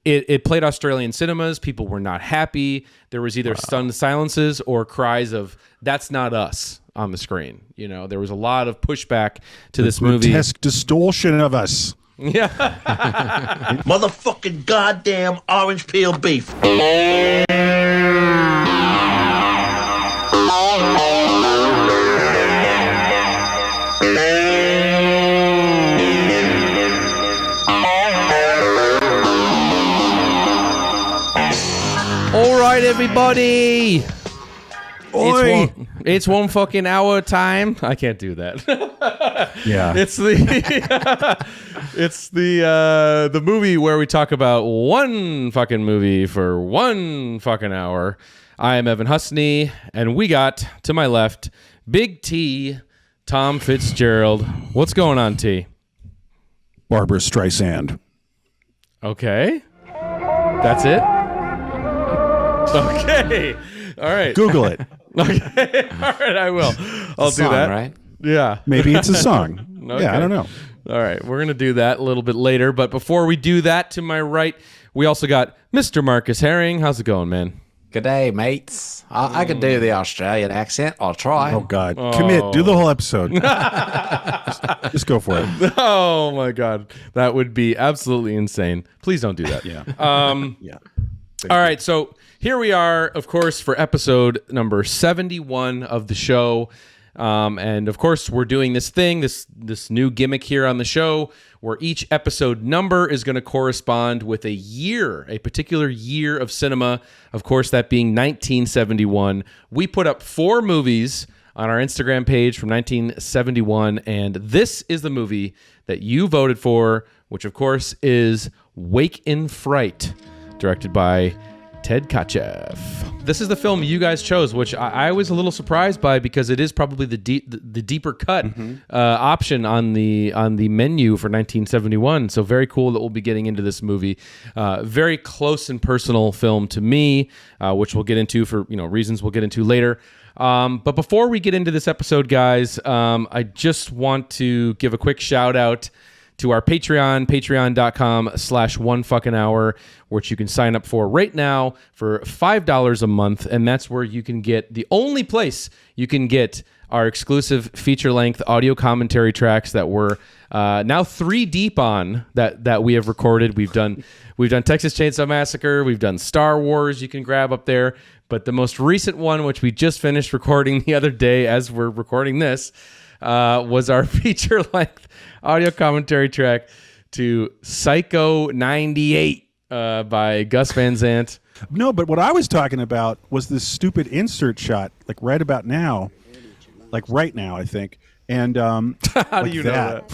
it played Australian cinemas. People were not happy. There was either stunned silences or cries of "That's not us" on the screen. You know, there was a lot of pushback to this movie. Grotesque distortion of us. Yeah. Motherfucking goddamn orange peel beef. All right, everybody. Oi. It's one fucking hour time. I can't do that. Yeah. It's the movie where we talk about one fucking movie for one fucking hour. I am Evan Husney, and we got to my left Big T, Tom Fitzgerald. What's going on, T? Barbara Streisand. Okay. That's it? Okay. All right. Google it. Okay. All right, I will. I'll do that. Right? Yeah. Maybe it's a song. Okay. Yeah, I don't know. All right, we're going to do that a little bit later. But before we do that, to my right, we also got Mr. Marcus Herring. How's it going, man? Good day, mates. I can do the Australian accent. I'll try. Oh, God. Commit. Do the whole episode. Just go for it. Oh, my God. That would be absolutely insane. Please don't do that. Yeah. Yeah. All right, so here we are, of course, for episode number 71 of the show. And of course, we're doing this thing, this new gimmick here on the show, where each episode number is going to correspond with a particular year of cinema. Of course, that being 1971. We put up 4 movies on our Instagram page from 1971, and this is the movie that you voted for, which of course is Wake in Fright, directed by Ted Kotcheff. This is the film you guys chose, which I was a little surprised by because it is probably the deeper cut option on the menu for 1971. So very cool that we'll be getting into this movie. Very close and personal film to me, which we'll get into for reasons we'll get into later. But before we get into this episode, guys, I just want to give a quick shout out to our Patreon, patreon.com/onefuckinghour, which you can sign up for right now for $5 a month. And that's where you can get the only place you can get our exclusive feature-length audio commentary tracks that we're now 3 deep on that we have recorded. We've done Texas Chainsaw Massacre. We've done Star Wars. You can grab up there. But the most recent one, which we just finished recording the other day as we're recording this, was our feature-length audio commentary track to Psycho 98 by Gus Van Sant. No, but what I was talking about was this stupid insert shot, like right about now, like right now, I think. And how like do you know that?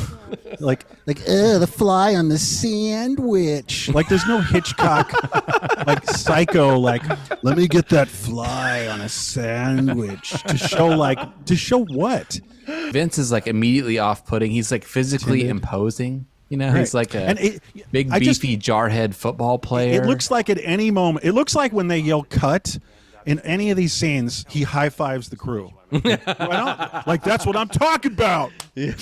like the fly on the sandwich. Like there's no Hitchcock, like Psycho. Like let me get that fly on a sandwich to show what. Vince is like immediately off-putting. He's like physically imposing. He's like a big, beefy jarhead football player. It looks like at any moment, it looks like when they yell cut in any of these scenes, he high-fives the crew. Like, that's what I'm talking about. Yeah.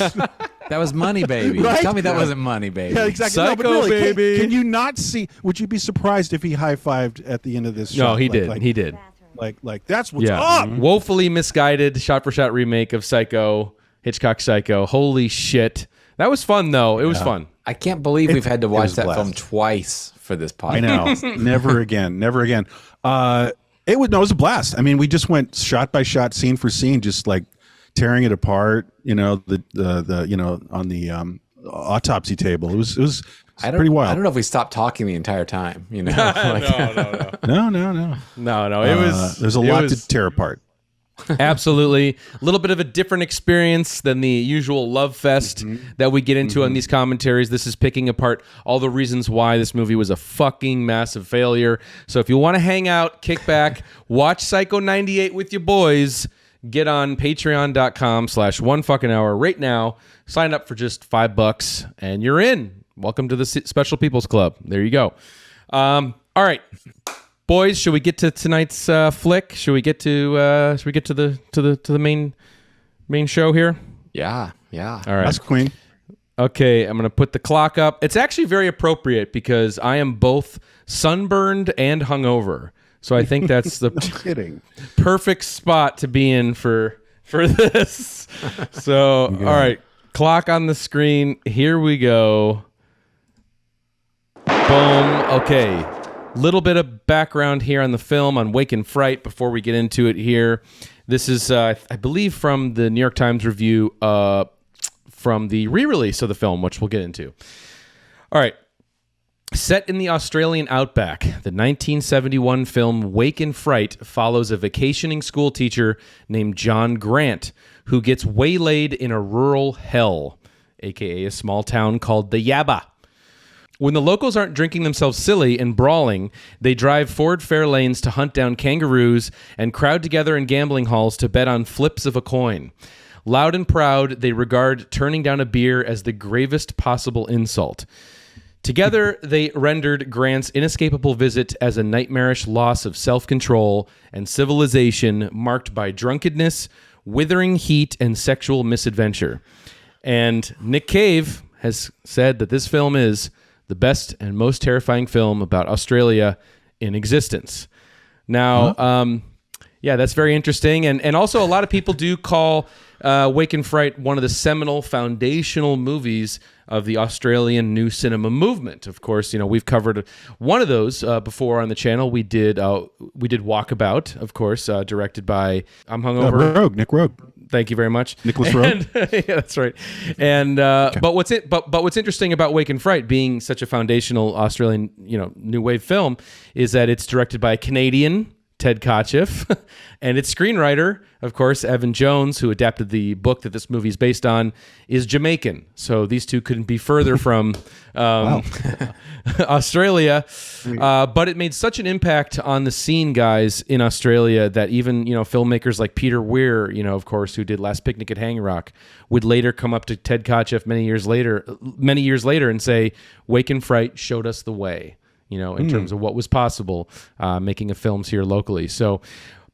That was Money Baby. Right? Tell me that wasn't Money Baby. Yeah, exactly. Psycho, but really, baby. Can you not see? Would you be surprised if he high-fived at the end of this show? No, he did. He did. Like that's what's up. Woefully misguided shot-for-shot remake of Psycho, Hitchcock Psycho. Holy shit. That was fun, though. It was fun. I can't believe we've had to watch that blast. film twice for this podcast. I know. Never again. Never again. It was a blast. I mean, we just went shot by shot, scene for scene, just like tearing it apart. On the autopsy table. It was pretty wild. I don't know if we stopped talking the entire time. No. No. It was. There's a lot to tear apart. Absolutely. A little bit of a different experience than the usual love fest that we get into on these commentaries. This is picking apart all the reasons why this movie was a fucking massive failure. So if you want to hang out, kick back, watch Psycho 98 with your boys, get on patreon.com/onefuckinghour right now. Sign up for just $5 and you're in. Welcome to the Special People's Club. There you go. All right. Boys, should we get to tonight's flick? Should we get to the main show here? Yeah. All right. That's Queen. Okay, I'm going to put the clock up. It's actually very appropriate because I am both sunburned and hungover. So I think that's the perfect spot to be in for this. So, all right, clock on the screen. Here we go. Boom. Okay. Little bit of background here on the film on Wake in Fright before we get into it here. This is, I believe, from the New York Times review from the re-release of the film, which we'll get into. All right. Set in the Australian outback, the 1971 film Wake in Fright follows a vacationing school teacher named John Grant who gets waylaid in a rural hell, aka a small town called the Yabba. When the locals aren't drinking themselves silly and brawling, they drive Ford Fairlanes to hunt down kangaroos and crowd together in gambling halls to bet on flips of a coin. Loud and proud, they regard turning down a beer as the gravest possible insult. Together, they rendered Grant's inescapable visit as a nightmarish loss of self-control and civilization marked by drunkenness, withering heat, and sexual misadventure. And Nick Cave has said that this film is the best and most terrifying film about Australia in existence. Now, yeah, that's very interesting. And also a lot of people do call Wake in Fright one of the seminal foundational movies of the Australian new cinema movement. Of course, you know, we've covered one of those before on the channel. We did Walkabout, of course, directed by Nick Rogue. Thank you very much, Nicholas Rogue. Yeah, that's right. And okay. but what's interesting about Wake in Fright being such a foundational Australian, you know, new wave film is that it's directed by a Canadian, Ted Kotcheff, and its screenwriter, of course, Evan Jones, who adapted the book that this movie is based on, is Jamaican. So these two couldn't be further from Australia. But it made such an impact on the scene, guys, in Australia that even, you know, filmmakers like Peter Weir, you know, of course, who did Last Picnic at Hanging Rock, would later come up to Ted Kotcheff many years later and say, Wake in Fright showed us the way, you know, in terms of what was possible making of films here locally. So,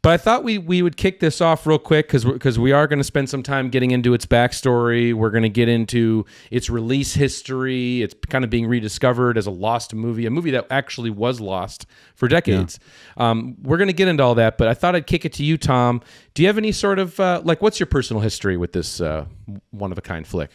but I thought we would kick this off real quick because we are going to spend some time getting into its backstory. We're going to get into its release history. It's kind of being rediscovered as a lost movie, a movie that actually was lost for decades. Yeah. We're going to get into all that, but I thought I'd kick it to you, Tom. Do you have any sort of, what's your personal history with this one-of-a-kind flick?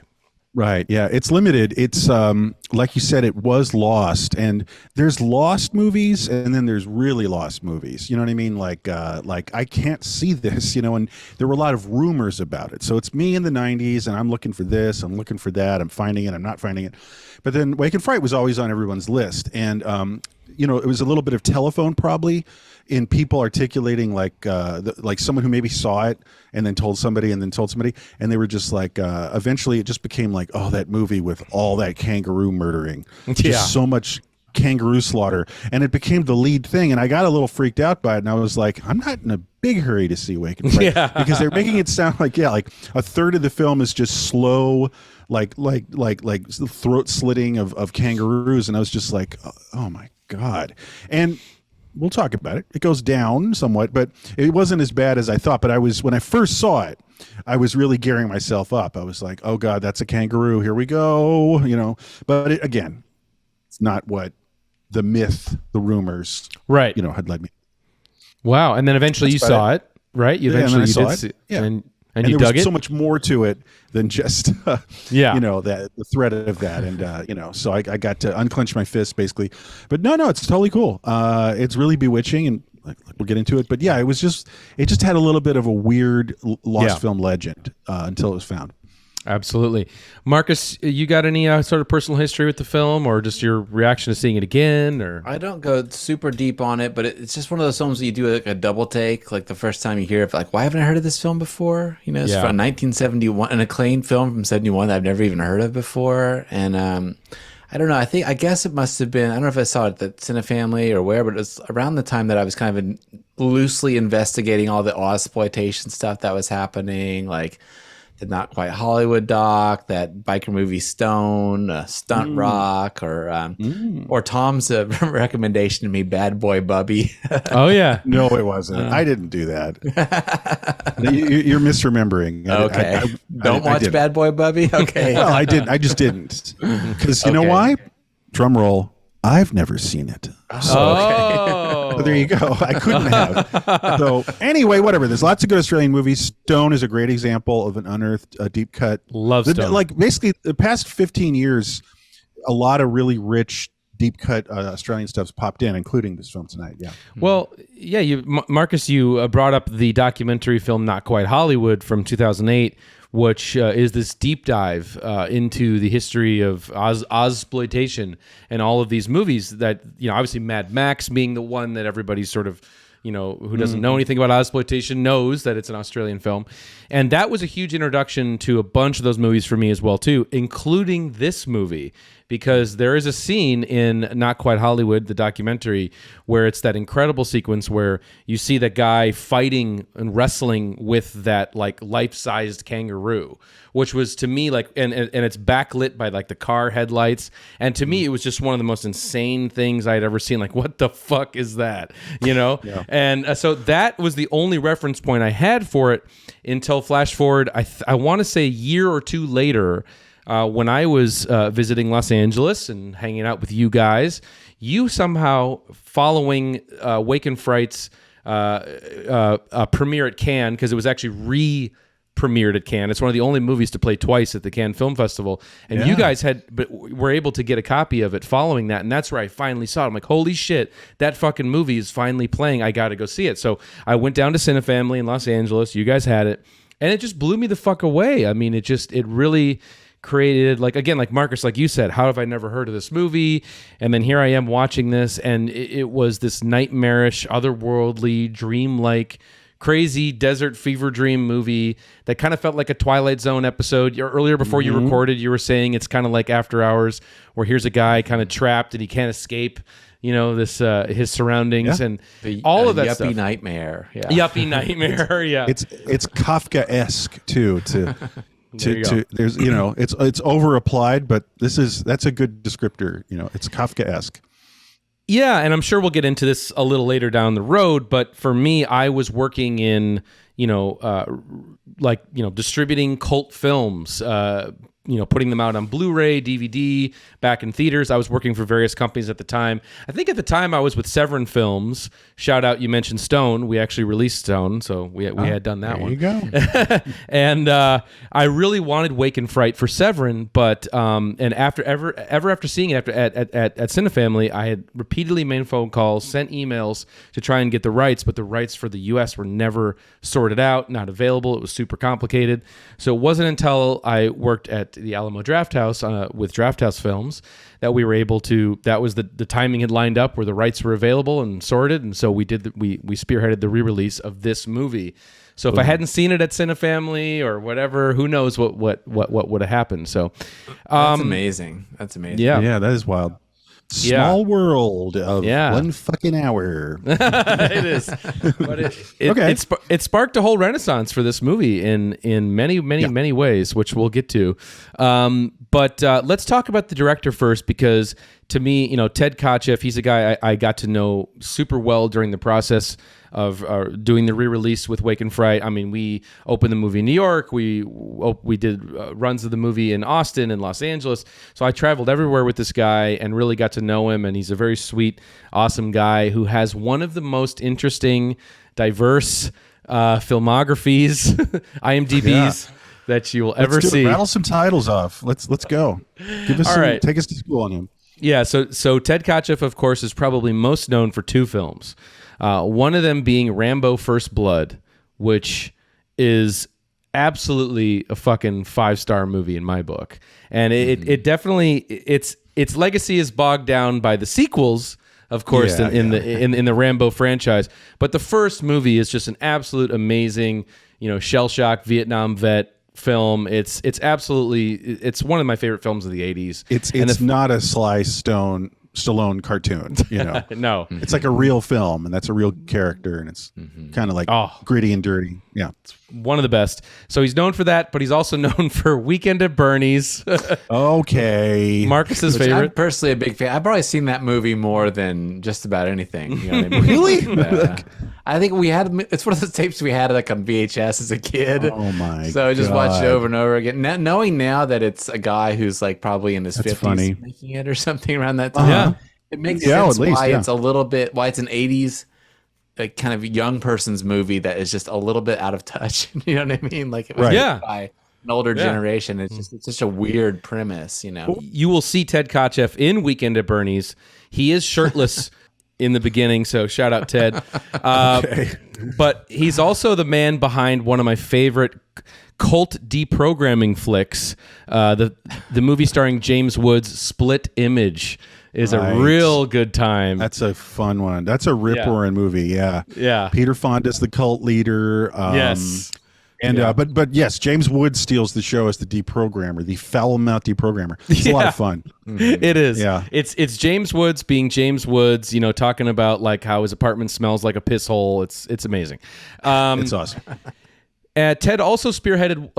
Right. Yeah. It's limited. It's like you said, it was lost, and there's lost movies, and then there's really lost movies. You know what I mean? Like I can't see this. You know, and there were a lot of rumors about it. So it's me in the '90s, and I'm looking for this, I'm looking for that, I'm finding it, I'm not finding it. But then Wake in Fright was always on everyone's list, and you know, it was a little bit of telephone probably in people articulating like someone who maybe saw it and then told somebody and then told somebody, and they were just like eventually it just became like, oh, that movie with all that kangaroo murdering, just so much kangaroo slaughter, and it became the lead thing, and I got a little freaked out by it, and I was like, I'm not in a big hurry to see Wake in Fright because they're making it sound like like a third of the film is just slow like throat slitting of kangaroos, and I was just like, oh my God. And we'll talk about it. It goes down somewhat, but it wasn't as bad as I thought. But when I first saw it, I was really gearing myself up. I was like, oh God, that's a kangaroo. Here we go. You know, but again, it's not what the myth, the rumors, right, you know, had led me. Wow. And then eventually you saw it, right? You eventually saw it. Yeah. And you dug it? So much more to it than just, you know, the threat of that. And, you know, so I got to unclench my fist basically. But no, it's totally cool. It's really bewitching, and we'll get into it. But yeah, it just had a little bit of a weird lost film legend until it was found. Absolutely. Marcus, you got any sort of personal history with the film, or just your reaction to seeing it again? Or I don't go super deep on it, but it's just one of those films that you do like a double take. Like the first time you hear it, like, why haven't I heard of this film before? You know, it's from 1971, an acclaimed film from 71 that I've never even heard of before. And I don't know. I guess it must have been, I don't know if I saw it at Cinefamily or where, but it was around the time that I was kind of loosely investigating all the exploitation stuff that was happening, like the Not Quite Hollywood doc, that biker movie Stone, Stunt Rock, or Tom's recommendation to me, Bad Boy Bubby. Oh yeah. No, it wasn't. I didn't do that. You're misremembering. Okay. Don't watch Bad Boy Bubby? Okay. Well, I didn't. I just didn't. Because you know why? Drum roll. I've never seen it. So there you go. I couldn't have. So anyway, whatever. There's lots of good Australian movies. Stone is a great example of an unearthed, deep cut. Love Stone. Like basically the past 15 years, a lot of really rich, deep cut Australian stuff's popped in, including this film tonight. Yeah. Well, yeah. Marcus, you brought up the documentary film Not Quite Hollywood from 2008, which is this deep dive into the history of Ozploitation and all of these movies that, obviously Mad Max being the one that everybody's sort of, who doesn't know anything about Ozploitation knows that it's an Australian film. And that was a huge introduction to a bunch of those movies for me as well, too, including this movie, because there is a scene in Not Quite Hollywood, the documentary, where it's that incredible sequence where you see that guy fighting and wrestling with that like life-sized kangaroo, which was to me like, and it's backlit by like the car headlights. And to me, it was just one of the most insane things I'd ever seen. Like, what the fuck is that? Yeah. And so that was the only reference point I had for it until flash forward, I want to say a year or two later, when I was visiting Los Angeles and hanging out with you guys, you somehow, following Wake in Fright's premiere at Cannes, because it was actually re-premiered at Cannes. It's one of the only movies to play twice at the Cannes Film Festival. And you guys were able to get a copy of it following that. And that's where I finally saw it. I'm like, holy shit, that fucking movie is finally playing. I got to go see it. So I went down to Cinefamily in Los Angeles. You guys had it. And it just blew me the fuck away. I mean, it really created, like, again, like Marcus, like you said, how have I never heard of this movie? And then here I am watching this, and it was this nightmarish, otherworldly, dreamlike, crazy desert fever dream movie that kind of felt like a Twilight Zone episode. Earlier, before you recorded, you were saying it's kind of like After Hours, where here's a guy kind of trapped and he can't escape, this his surroundings and all of that yuppie stuff. Nightmare. Yeah. Yuppie nightmare. Yeah. It's Kafka-esque too. There's it's over applied, but that's a good descriptor. It's Kafka-esque. Yeah, and I'm sure we'll get into this a little later down the road, but for me, I was working in distributing cult films, putting them out on Blu-ray, DVD, back in theaters. I was working for various companies at the time. I think at the time I was with Severin Films. Shout out, you mentioned Stone. We actually released Stone, so we had done that one. There you go. And I really wanted Wake in Fright for Severin, but and after seeing it at Cinefamily, I had repeatedly made phone calls, sent emails to try and get the rights, but the rights for the U.S. were never sorted out, not available. It was super complicated. So it wasn't until I worked at the Alamo Drafthouse with Drafthouse Films that we were able to. That was the timing had lined up where the rights were available and sorted, and so we spearheaded the re-release of this movie. So if I hadn't seen it at Cinefamily or whatever, who knows what would have happened. So that's amazing. That's amazing. Yeah, that is wild. Small world of 1 fucking hour. It is, but it sparked a whole renaissance for this movie in many ways, which we'll get to. But let's talk about the director first, because to me, Ted Kotcheff, he's a guy I got to know super well during the process of doing the re-release with Wake in Fright. I mean, we opened the movie in New York. We did runs of the movie in Austin and Los Angeles. So I traveled everywhere with this guy and really got to know him. And he's a very sweet, awesome guy who has one of the most interesting, diverse filmographies, IMDb's, that you will ever see. Rattle some titles off. Let's go. Give us take us to school on him. Yeah, so Ted Kotcheff, of course, is probably most known for 2 films. One of them being Rambo: First Blood, which is absolutely a fucking 5-star movie in my book. And it definitely its legacy is bogged down by the sequels, of course, in the Rambo franchise. But the first movie is just an absolute amazing, shell shock Vietnam vet film. It's absolutely, it's one of my favorite films of the 80s. It's not a Sly Stone Stallone cartoon. You know, No. it's like a real film, and that's a real character, and it's kind of like gritty and dirty. Yeah, One of the best. So he's known for that, but he's also known for Weekend at Bernie's. okay. Marcus's I'm favorite. personally a big fan. I've probably seen that movie more than just about anything. You know what I mean? Really? I think we had it's one of those tapes we had like on VHS as a kid. Oh my! So I just watched it God. over and over again. Knowing now that it's a guy who's like probably in his That's 50s funny. making it or something around that time. Yeah. It makes Yeah, sense at least, why yeah. it's a little bit why it's an 80s like kind of young person's movie that is just a little bit out of touch. You know what I mean? Like it was Right. made Yeah. by an older generation. It's such a weird premise, you know. You will see Ted Kotcheff in Weekend at Bernie's. He is shirtless in the beginning, so shout out Ted. But he's also the man behind one of my favorite cult deprogramming flicks. The movie starring James Woods, Split Image, is Right. a real good time. That's a fun one. That's a rip-roaring movie. Yeah. Yeah. Peter Fonda's the cult leader. Yes. And but yes, James Woods steals the show as the deprogrammer, the foul-mouthed deprogrammer. It's a lot of fun. It is. Yeah. It's James Woods being James Woods, you know, talking about like how his apartment smells like a piss hole. It's amazing. It's awesome. Ted also spearheaded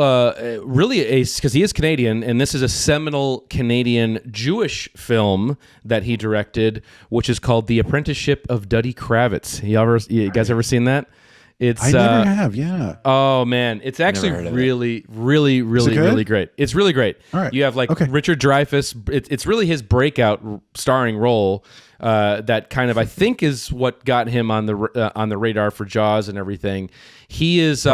really because he is Canadian, and this is a seminal Canadian Jewish film that he directed, which is called The Apprenticeship of Duddy Kravitz. You guys ever seen that? It's I never have. Yeah. Oh man, it's actually really, really, really, good? really great. It's really great. All right. You have like Richard Dreyfuss. It's really his breakout starring role. That kind of I think is what got him on the radar for Jaws and everything. He is.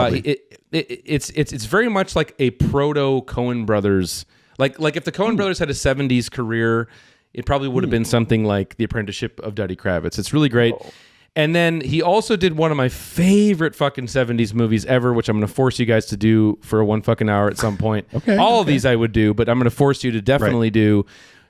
It's very much like a proto Coen Brothers. Like if the Coen Brothers had a '70s career, it probably would have been something like The Apprenticeship of Duddy Kravitz. It's really great. And then he also did one of my favorite fucking 70s movies ever, which I'm going to force you guys to do for one fucking hour at some point. All of these I would do, but I'm going to force you to definitely do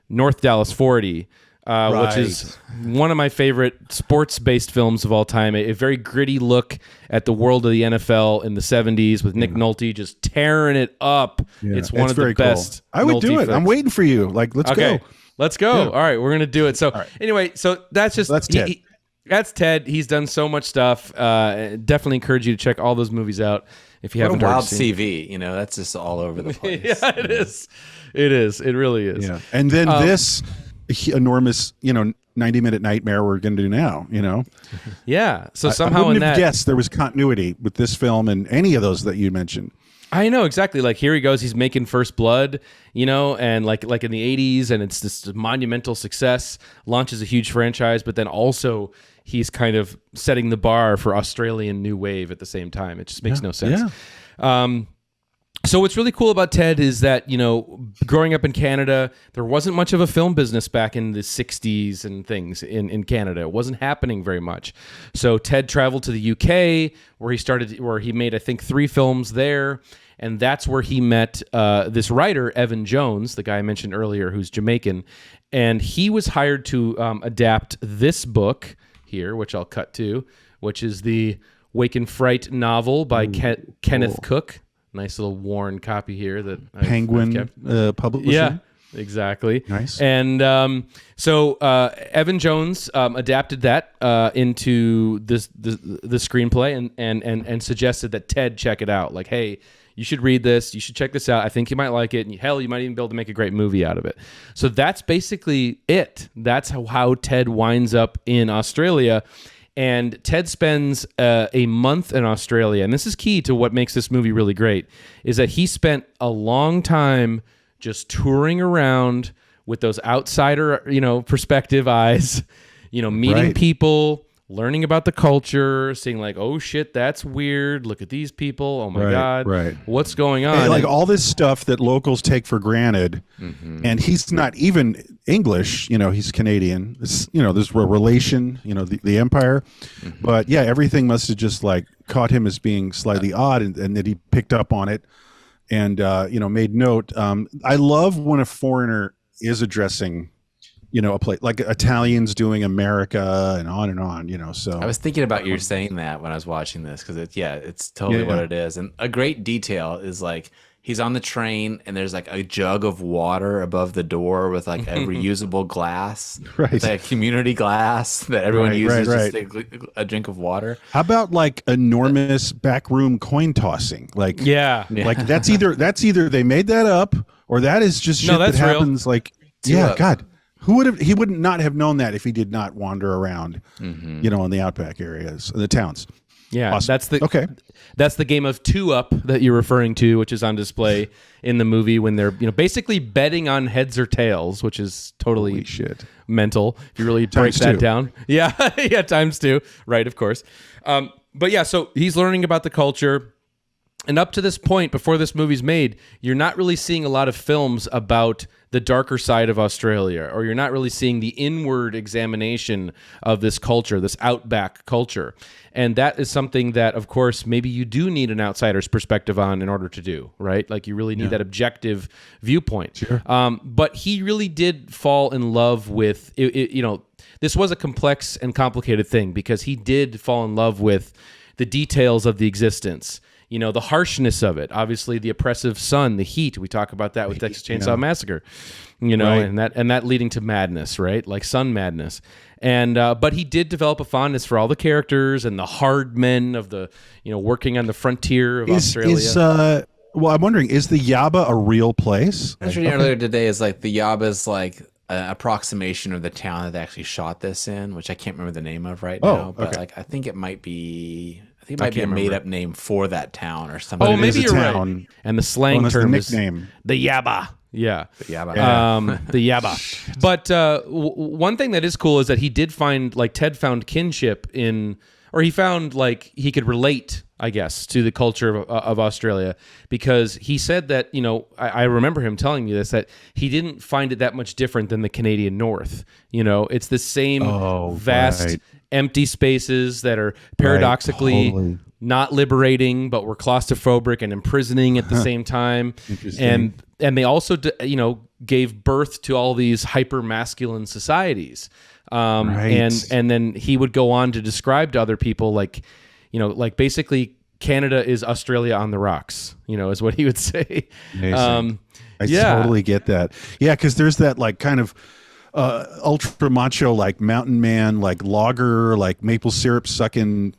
North Dallas 40, which is one of my favorite sports-based films of all time. A very gritty look at the world of the NFL in the 70s with Nick Nolte just tearing it up. Yeah. It's one of the very best. Cool. I would Nolte do it. I'm flicks. waiting for you. Like, let's go. Let's go. Yeah. All right, we're going to do it. So anyway, so that's just... That's Ted. That's Ted. He's done so much stuff. Definitely encourage you to check all those movies out if you haven't What a wild already seen. CV, you know, that's just all over the place. Yeah, it is. It is. It really is. Yeah. And then this enormous, 90-minute nightmare we're going to do now, Yeah. So I somehow in wouldn't have that, guessed there was continuity with this film and any of those that you mentioned. I know exactly. Like here he goes. He's making First Blood, and like in the 80s, and it's this monumental success. Launches a huge franchise, but then also he's kind of setting the bar for Australian new wave at the same time. It just makes no sense. Yeah. So what's really cool about Ted is that, growing up in Canada, there wasn't much of a film business back in the 60s and things in Canada. It wasn't happening very much. So Ted traveled to the UK where he made, I think, 3 films there. And that's where he met this writer, Evan Jones, the guy I mentioned earlier, who's Jamaican. And he was hired to adapt this book here, which I'll cut to, which is the Wake in Fright novel by Kenneth Cook. Nice little worn copy here that Penguin I've kept. publishing. Yeah, exactly. Nice. And so Evan Jones adapted that into the screenplay and suggested that Ted check it out. Like, hey, you should read this. You should check this out. I think you might like it. And hell, you might even be able to make a great movie out of it. So that's basically it. That's how Ted winds up in Australia. And Ted spends a month in Australia, and this is key to what makes this movie really great, is that he spent a long time just touring around with those outsider, perspective eyes, meeting people, learning about the culture, seeing like, oh shit, that's weird. Look at these people. Oh my God. Right. What's going on? And like all this stuff that locals take for granted. And he's not even English, he's Canadian. It's, there's a relation, the empire. But yeah, everything must have just like caught him as being slightly odd and that he picked up on it and, made note. I love when a foreigner is addressing a place like Italians doing America and on, so. I was thinking about you saying that when I was watching this because it's totally what it is. And a great detail is like he's on the train and there's like a jug of water above the door with like a reusable glass. Right. It's like a community glass that everyone uses right. just to take a drink of water. How about like enormous backroom coin tossing? Like like that's either they made that up or that is just shit that happens. Like God, he would not have known that if he did not wander around, in the outback areas, the towns. Yeah, awesome. That's the game of 2-Up that you're referring to, which is on display in the movie when they're basically betting on heads or tails, which is totally mental if you really break that down. Yeah, times 2, right? Of course, but yeah, so he's learning about the culture. And up to this point, before this movie's made, you're not really seeing a lot of films about the darker side of Australia, or you're not really seeing the inward examination of this culture, this outback culture. And that is something that, of course, maybe you do need an outsider's perspective on in order to do, right? Like you really need that objective viewpoint. Sure. But he really did fall in love with, this was a complex and complicated thing because he did fall in love with the details of the existence. The harshness of it, obviously the oppressive sun, the heat. We talk about that with Texas Chainsaw Massacre, and that leading to madness, right? Like sun madness. And but he did develop a fondness for all the characters and the hard men of the, working on the frontier of Australia. Well, I'm wondering, is the Yaba a real place? I was reading earlier today is like the Yaba is like an approximation of the town that they actually shot this in, which I can't remember the name of right now, but like I think it might be. I think it might be a made-up name for that town or something. Oh, maybe you're right. And the slang term is the nickname. The Yaba. Yeah. The Yaba. The Yaba. But one thing that is cool is that he did find, like, Ted found kinship or he found, like, he could relate, I guess, to the culture of Australia, because he said that, I remember him telling me this, that he didn't find it that much different than the Canadian North. It's the same vast... empty spaces that are paradoxically not liberating, but were claustrophobic and imprisoning at the same time. And they also, gave birth to all these hyper masculine societies. And then he would go on to describe to other people, like basically Canada is Australia on the rocks, is what he would say. I totally get that. Yeah. Because there's that like kind of ultra macho, like mountain man, like logger, like maple syrup sucking,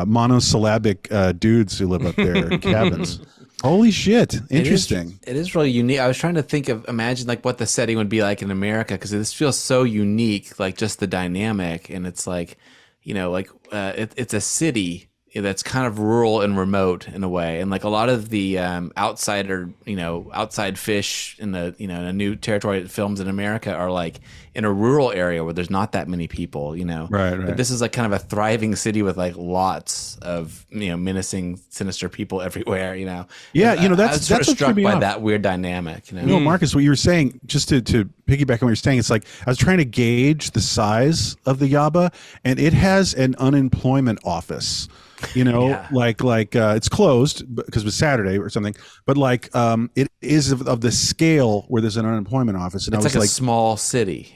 monosyllabic dudes who live up there in cabins. Holy shit! Interesting. It is really unique. I was trying to imagine like what the setting would be like in America, because this feels so unique, like just the dynamic, and it's like, it's a city that's kind of rural and remote in a way, and like a lot of the outside fish in the in a new territory films in America are like in a rural area where there's not that many people, Right. But this is like kind of a thriving city with like lots of menacing, sinister people everywhere. Yeah, and that's sort of what struck threw me by off. that weird dynamic. No, Marcus, what you were saying, just to piggyback on what you're saying, it's like I was trying to gauge the size of the Yaba, and it has an unemployment office. Like it's closed because it was Saturday or something, but like it is of the scale where there's an unemployment office, and It's I was like a small city.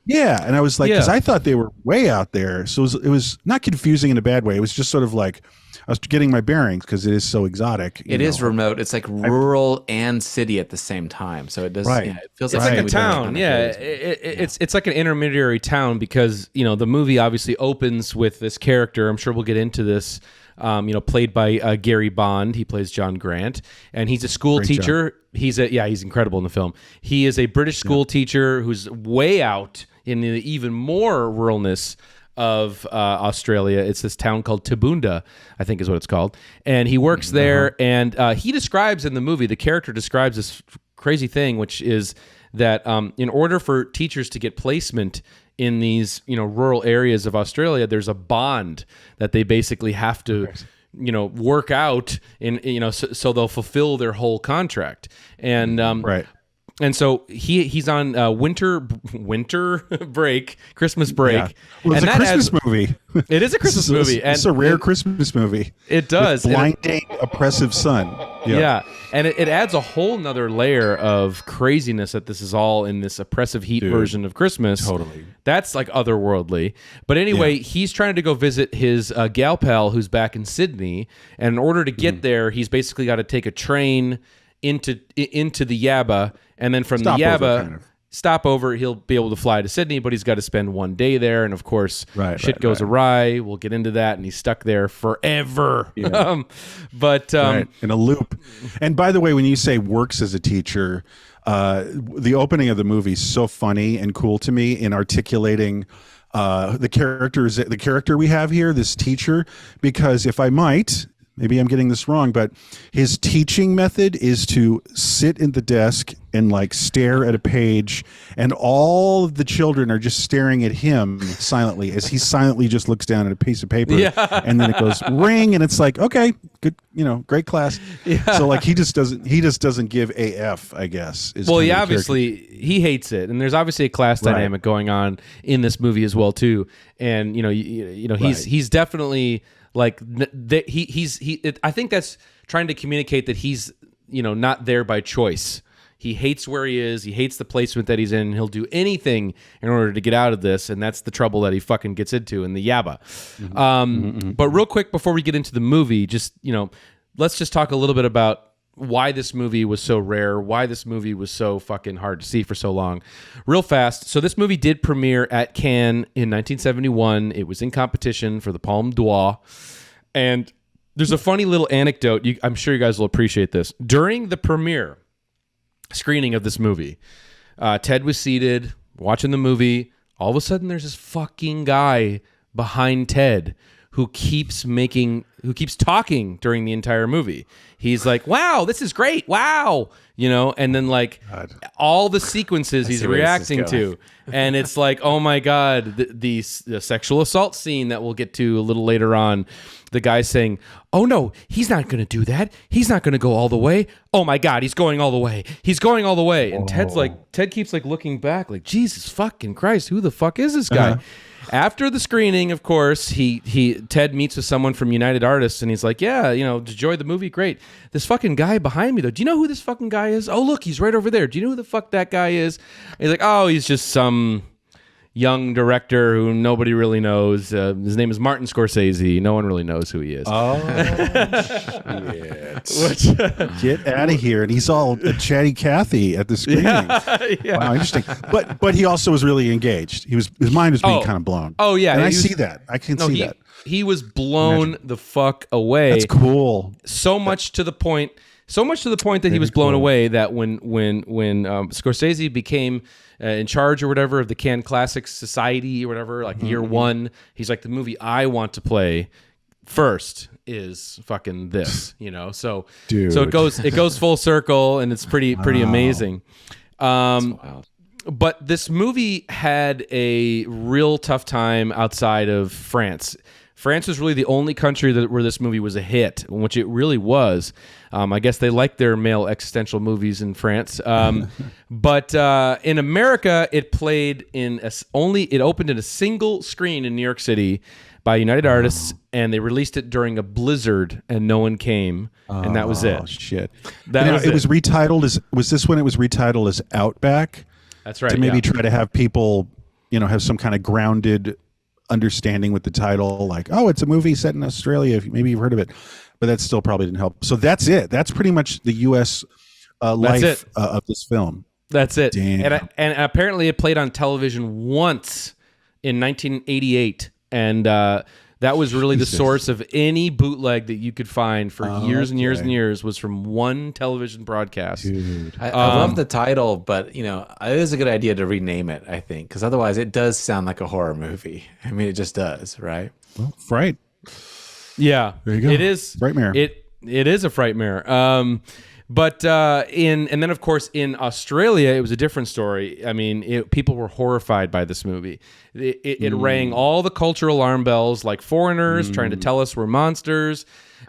Yeah, and I was like, because I thought they were way out there, so it was not confusing in a bad way. It was just sort of like I was getting my bearings because it is so exotic. It is remote. It's like rural and city at the same time. So it does. Right. Yeah, it feels it's like a town. It's like an intermediary town because the movie obviously opens with this character. I'm sure we'll get into this. Played by Gary Bond. He plays John Grant, and he's a school teacher. He's incredible in the film. He is a British school teacher who's way out in the even more ruralness of Australia. It's this town called Tabunda, I think is what it's called. And he works there, and he describes in the movie, the character describes this crazy thing, which is that in order for teachers to get placement in these, rural areas of Australia, there's a bond that they basically have to, work out in, so they'll fulfill their whole contract. And And so he's on winter break, Christmas break. Yeah. Well, it's and a Christmas movie. It is a Christmas movie. It's a rare Christmas movie. It does. With blinding, oppressive sun. Yeah. And it adds a whole nother layer of craziness that this is all in this oppressive heat version of Christmas. Totally. That's like otherworldly. But anyway, he's trying to go visit his gal pal who's back in Sydney. And in order to get there, he's basically got to take a train into the Yaba. And then from the Yaba, stop over, he'll be able to fly to Sydney, but he's got to spend one day there. And of course, shit goes awry. We'll get into that. And he's stuck there forever. Yeah. In a loop. And by the way, when you say works as a teacher, the opening of the movie is so funny and cool to me in articulating the character we have here, this teacher, because if I might, maybe I'm getting this wrong, but his teaching method is to sit in the desk and like stare at a page, and all of the children are just staring at him silently as he silently just looks down at a piece of paper. And then it goes ring, and it's like, okay, good, great class. So like he just doesn't give AF, I guess. Well, he obviously he hates it, and there's obviously a class dynamic going on in this movie as well too. And he's definitely like I think that's trying to communicate that he's not there by choice. He hates where he is. He hates the placement that he's in. He'll do anything in order to get out of this, and that's the trouble that he fucking gets into in the Yaba. But real quick before we get into the movie, just let's just talk a little bit about why this movie was so rare, why this movie was so fucking hard to see for so long. Real fast. So this movie did premiere at Cannes in 1971. It was in competition for the Palme d'Or. And there's a funny little anecdote. I'm sure you guys will appreciate this. During the premiere screening of this movie, Ted was seated watching the movie. All of a sudden, there's this fucking guy behind Ted who keeps talking during the entire movie. He's like, wow, this is great. Wow. And then like all the sequences he's reacting to. And it's like, oh my God, the sexual assault scene that we'll get to a little later on. The guy's saying, oh no, he's not going to do that. He's not going to go all the way. Oh my God, he's going all the way. He's going all the way. And Ted keeps like looking back like, Jesus fucking Christ, who the fuck is this guy? After the screening, of course, Ted meets with someone from United Artists, and he's like, yeah, enjoy the movie, great. This fucking guy behind me, though, do you know who this fucking guy is? Oh, look, he's right over there. Do you know who the fuck that guy is? And he's like, oh, he's just some young director who nobody really knows. His name is Martin Scorsese. No one really knows who he is. Oh, shit. Get out of here. And he's all chatty Cathy at the screening. Yeah. Wow, interesting. But he also was really engaged. His mind was being kind of blown. Oh, yeah. And I see that. I can see that. He was blown the fuck away. That's cool. So much to the point that he was blown away that when Scorsese became in charge or whatever of the Cannes Classics Society or whatever, like year one, he's like, the movie I want to play first is fucking this, So it goes full circle, and it's pretty amazing. But this movie had a real tough time outside of France. France was really the only country where this movie was a hit, which it really was. I guess they like their male existential movies in France. But in America, it played it opened in a single screen in New York City by United Artists, and they released it during a blizzard, and no one came, and that was it. Oh shit! It was retitled as. Was this when it was retitled as Outback? That's right. To maybe try to have people, have some kind of grounded understanding with the title, like, oh, it's a movie set in Australia. Maybe you've heard of it, but that still probably didn't help. So that's it. That's pretty much the U.S. Life of this film. That's it. Damn. And apparently it played on television once in 1988, and that was really the source of any bootleg that you could find for years and years and years, was from one television broadcast. Dude. I love the title, but it is a good idea to rename it, I think, because otherwise it does sound like a horror movie. I mean, it just does, right? Well, Fright. Yeah, there you go. It is Frightmare. It is a Frightmare. But and then of course in Australia it was a different story. I mean, people were horrified by this movie. It rang all the cultural alarm bells, like foreigners trying to tell us we're monsters.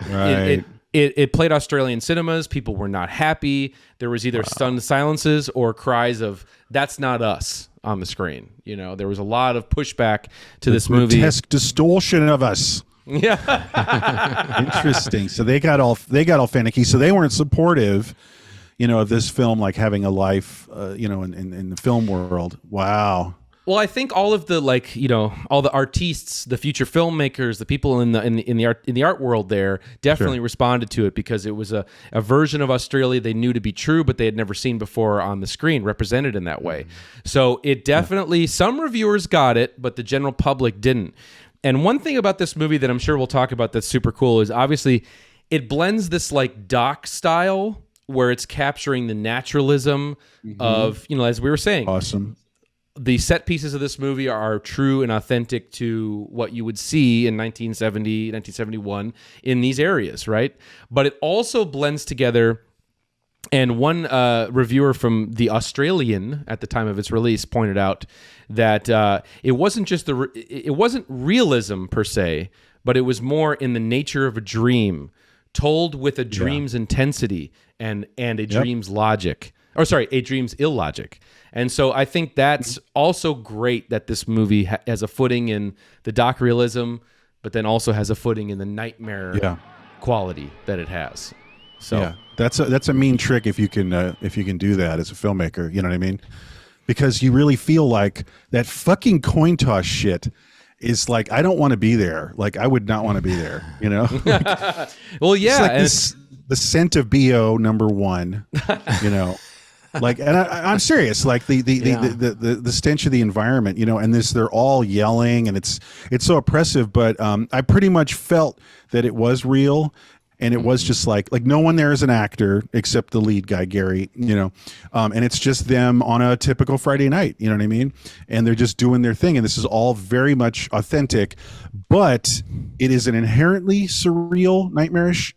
Right. it played Australian cinemas. People were not happy. There was either stunned silences or cries of "That's not us" on the screen. You know, there was a lot of pushback to this movie. Grotesque distortion of us. Yeah, Interesting. So they got all finicky. So they weren't supportive, of this film like having a life, in the film world. Wow. Well, I think all of the all the artistes, the future filmmakers, the people in the art world there definitely responded to it because it was a version of Australia they knew to be true, but they had never seen before on the screen, represented in that way. So it definitely some reviewers got it, but the general public didn't. And one thing about this movie that I'm sure we'll talk about that's super cool is obviously it blends this like doc style where it's capturing the naturalism of as we were saying. Awesome. The set pieces of this movie are true and authentic to what you would see in 1970, 1971 in these areas, right? But it also blends together, and one reviewer from The Australian at the time of its release pointed out that it wasn't it wasn't realism per se, but it was more in the nature of a dream, told with a dream's intensity and a dream's logic. Or sorry, a dream's illogic. And so I think that's also great that this movie has a footing in the doc realism, but then also has a footing in the nightmare quality that it has. So that's a mean trick if you can do that as a filmmaker. You know what I mean? Because you really feel like that fucking coin toss shit is like, I don't want to be there. Like I would not want to be there. Well, yeah, it's like the scent of BO #1. Like, and I'm serious. Like the stench of the environment, and they're all yelling, and it's so oppressive. But I pretty much felt that it was real, and it was just like no one there is an actor except the lead guy Gary, and it's just them on a typical Friday night. You know what I mean? And they're just doing their thing, and this is all very much authentic, but it is an inherently surreal, nightmarish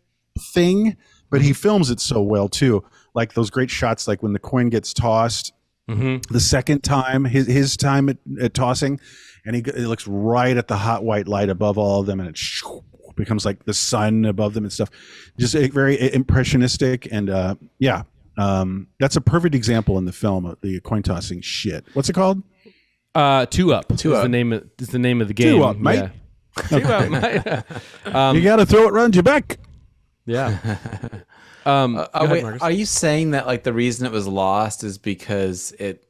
thing. But he films it so well too. Like those great shots, like when the coin gets tossed the second time, his time at tossing, and he looks right at the hot white light above all of them, and it becomes like the sun above them and stuff. Just very impressionistic, and that's a perfect example in the film of the coin tossing shit. What's it called? 2 Up. Is the name of the game. 2 Up, mate. Yeah. 2 Up, mate. You got to throw it around your back. Yeah. Are you saying that like the reason it was lost is because it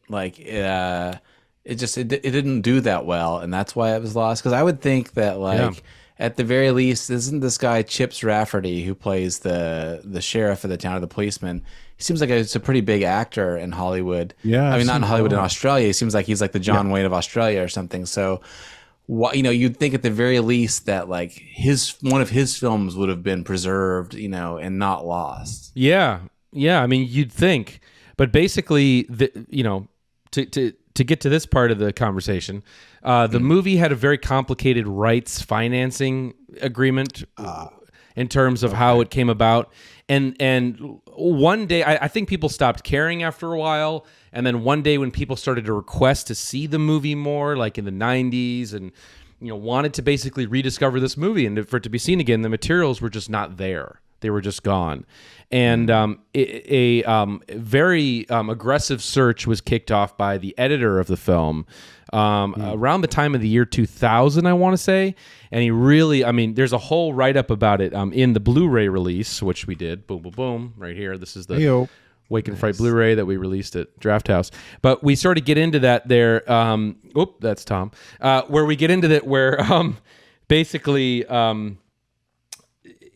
didn't do that well and that's why it was lost? Because I would think that at the very least, isn't this guy Chips Rafferty who plays the sheriff of the town or the policeman? He seems like it's a pretty big actor in Hollywood. Yeah, I mean not in Hollywood, in Australia. He seems like he's like the John Wayne of Australia or something. So. You'd think at the very least that like one of his films would have been preserved, and not lost. Yeah. I mean, you'd think, but basically, to get to this part of the conversation, the movie had a very complicated rights financing agreement in terms of how it came about, and one day I think people stopped caring after a while. And then one day when people started to request to see the movie more, like in the 90s, and wanted to basically rediscover this movie and for it to be seen again, the materials were just not there. They were just gone. And a very aggressive search was kicked off by the editor of the film around the time of the year 2000, I want to say. And he really, there's a whole write-up about it in the Blu-ray release, which we did. Boom, boom, boom, right here. This is the... Hey-o. Wake in Fright Blu-ray that we released at Draft House. But we sort of get into that there. That's Tom. Where we get into that where basically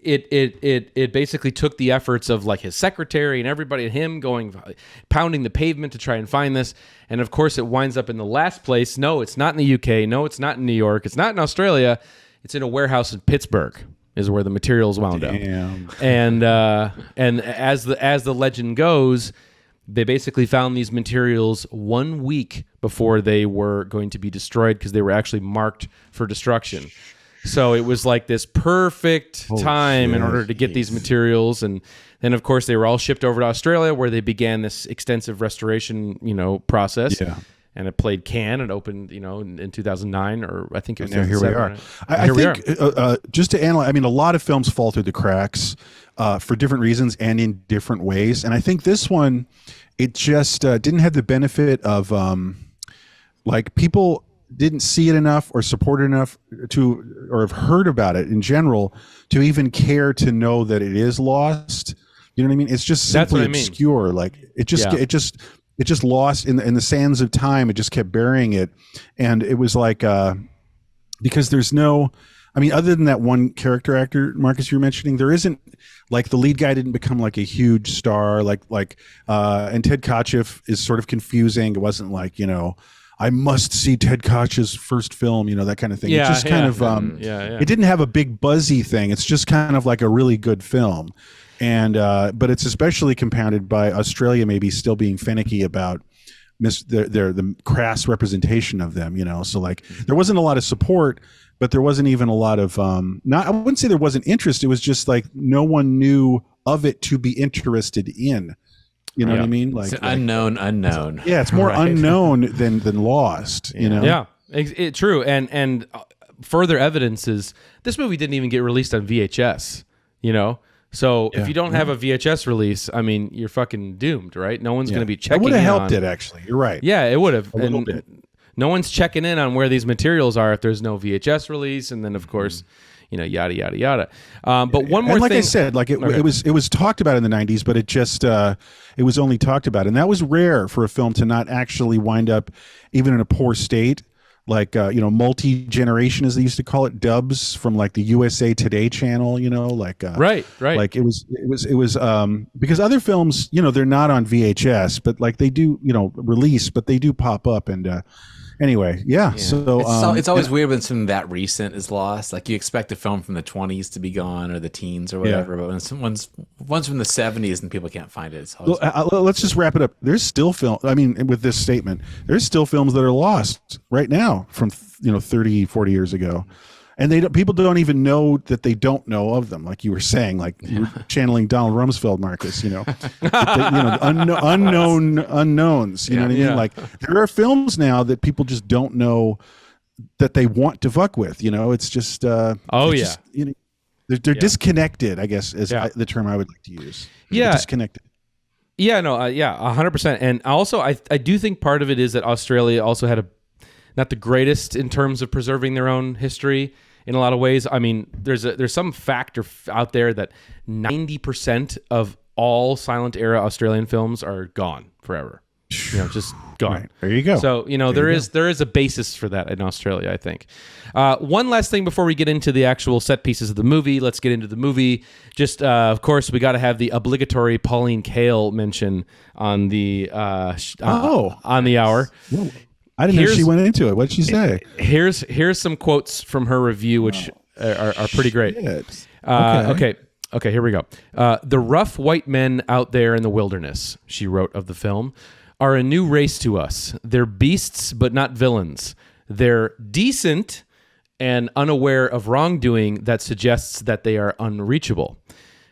it basically took the efforts of like his secretary and everybody and him pounding the pavement to try and find this. And of course it winds up in the last place. No, it's not in the UK. No, it's not in New York. It's not in Australia. It's in a warehouse in Pittsburgh. Is where the materials wound up. And as the legend goes, they basically found these materials 1 week before they were going to be destroyed because they were actually marked for destruction. So it was like this perfect time in order to get these materials, and then of course they were all shipped over to Australia where they began this extensive restoration, process. Yeah. and it played Cannes. It opened, in 2009, or I think it was. And here we are. Right? I think just to analyze, I mean, a lot of films fall through the cracks for different reasons and in different ways. And I think this one, it just didn't have the benefit of people didn't see it enough or support it enough to, or have heard about it in general to even care to know that it is lost. You know what I mean? It's just simply obscure. Like it just lost in the sands of time. It just kept burying it. And it was like, because there's no, I mean, other than that one character actor, Marcus, you were mentioning, there isn't, like, the lead guy didn't become like a huge star, and Ted Kotcheff is sort of confusing. It wasn't like, I must see Ted Kotcheff's first film, that kind of thing. Yeah, it's just kind of, it didn't have a big buzzy thing. It's just kind of like a really good film. And, but it's especially compounded by Australia maybe still being finicky about the crass representation of them, so like there wasn't a lot of support, but there wasn't even a lot of I wouldn't say there wasn't interest. It was just like no one knew of it to be interested in. You know what I mean? Like it's unknown. Yeah, it's more unknown than lost. Yeah, true. And further evidence is this movie didn't even get released on VHS. So if you don't have a VHS release, I mean, you're fucking doomed, right? No one's going to be checking. It would have helped it, actually. You're right. Yeah, it would have. A little bit. No one's checking in on where these materials are if there's no VHS release, and then of course, yada yada yada. But one more and like thing, I said, like it was talked about in the 90s, but it just it was only talked about, and that was rare for a film to not actually wind up even in a poor state. Like multi-generation, as they used to call it, dubs from like the USA Today channel, right. Like it was because other films, they're not on VHS, but like they do, release, but they do pop up. And anyway, so it's always weird when something that recent is lost. Like you expect a film from the 20s to be gone or the teens or whatever, but when one's from the 70s and people can't find it, it's always let's just wrap it up. There's still film. I mean, with this statement, there's still films that are lost right now from 30, 40 years ago, and people don't even know that they don't know of them. Like you were saying, like you're channeling Donald Rumsfeld, Marcus. Unknown unknowns. You know what I mean? Like there are films now that people just don't know that they want to fuck with. It's just they're disconnected, I guess is the term I would like to use. They're disconnected. Yeah, no, 100%. And also, I do think part of it is that Australia also had not the greatest in terms of preserving their own history in a lot of ways. I mean, there's some factor out there that 90% of all silent era Australian films are gone forever. Just gone. Right. There you go. So, there is a basis for that in Australia, I think. One last thing before we get into the actual set pieces of the movie. Let's get into the movie. Just, of course, we got to have the obligatory Pauline Kael mention on the on the hour. Well, I didn't know she went into it. What did she say? Here's some quotes from her review, which are pretty great. Okay, here we go. The rough white men out there in the wilderness, she wrote of the film, are a new race to us. They're beasts, but not villains. They're decent and unaware of wrongdoing that suggests that they are unreachable.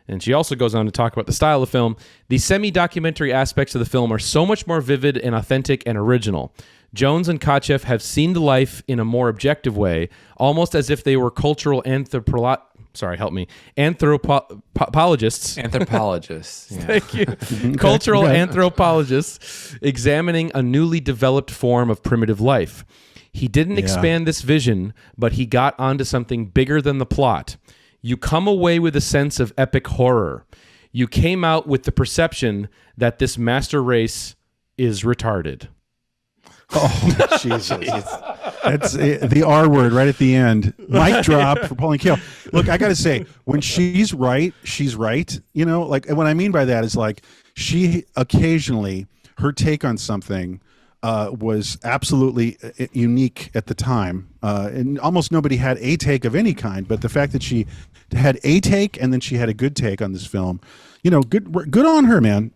And she also goes on to talk about the style of the film. The semi-documentary aspects of the film are so much more vivid and authentic and original. Jones and Kotcheff have seen the life in a more objective way, almost as if they were cultural anthropologists. Anthropologists. Yeah. Thank you. Cultural anthropologists examining a newly developed form of primitive life. He didn't expand this vision, but he got onto something bigger than the plot. You come away with a sense of epic horror. You came out with the perception that this master race is retarded. Oh, Jesus. That's the R word right at the end. Mic drop for Pauline Kael. Look, I got to say, when she's right, she's right. Like, and what I mean by that is like she occasionally, her take on something was absolutely unique at the time. And almost nobody had a take of any kind. But the fact that she had a take and then she had a good take on this film, good on her, man.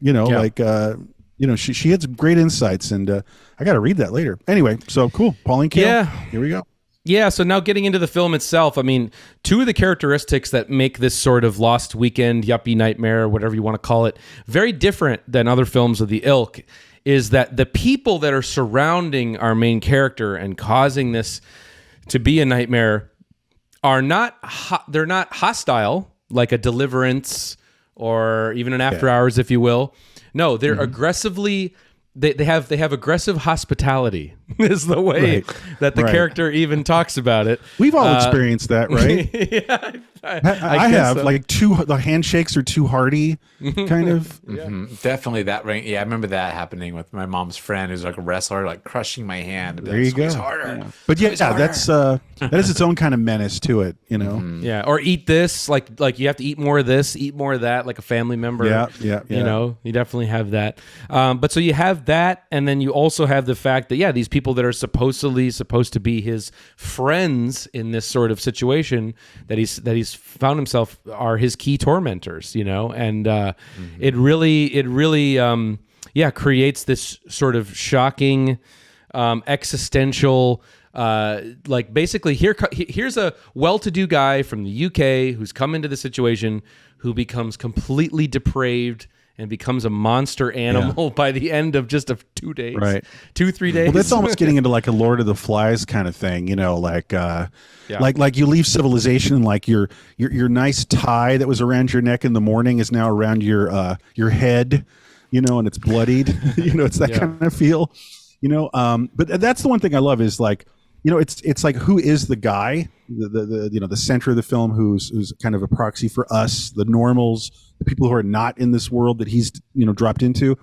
She had some great insights, and I got to read that later. Anyway, so cool. Pauline Kael. Yeah. Here we go. Yeah, so now getting into the film itself, I mean, two of the characteristics that make this sort of lost weekend, yuppie nightmare, whatever you want to call it, very different than other films of the ilk is that the people that are surrounding our main character and causing this to be a nightmare are not they're not hostile like a Deliverance or even an After Hours, if you will. No, they're aggressively. They have aggressive hospitality is the way that the character even talks about it. We've all experienced that, right? Yeah, I have. So. Like the handshakes are too hearty, kind of. Definitely that ring. Yeah, I remember that happening with my mom's friend who's like a wrestler, like crushing my hand. There you go. Harder. Yeah. But that's that is its own kind of menace to it, you know. Yeah, or eat this, like you have to eat more of this, eat more of that, like a family member. Yeah. You know, you definitely have that. But so you have that, and then you also have the fact that these people that are supposed to be his friends in this sort of situation that he's found himself are his key tormentors, you know, and it really creates this sort of shocking existential like basically here's a well-to-do guy from the UK who's come into the situation who becomes completely depraved and becomes a monster animal by the end of just 2 days, right? 2-3 days. Well, that's almost getting into like a Lord of the Flies kind of thing, you know, like you leave civilization and like your nice tie that was around your neck in the morning is now around your head, you know, and it's bloodied, you know, it's that kind of feel, you know. But that's the one thing I love is like, you know, it's like who is the guy, the you know, the center of the film who's kind of a proxy for us, the normals, the people who are not in this world that he's, you know, dropped into.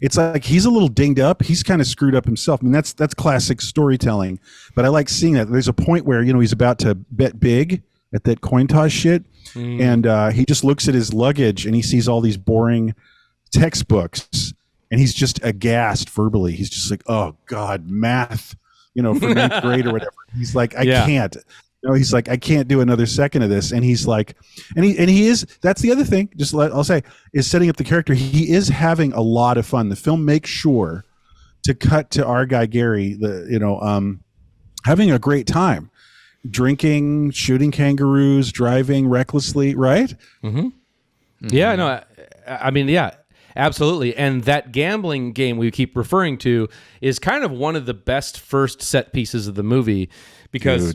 It's like he's a little dinged up. He's kind of screwed up himself. I mean, that's classic storytelling. But I like seeing that. There's a point where, you know, he's about to bet big at that coin toss shit, and he just looks at his luggage and he sees all these boring textbooks, and he's just aghast verbally. He's just like, "Oh God, math." You know, for 9th grade or whatever. He's like, I can't. You know, he's like, I can't do another second of this. And he's like, and he is. That's the other thing. I'll say is setting up the character. He is having a lot of fun. The film makes sure to cut to our guy Gary, having a great time, drinking, shooting kangaroos, driving recklessly. Right? Yeah. No. I mean, yeah. Absolutely. And that gambling game we keep referring to is kind of one of the best first set pieces of the movie because,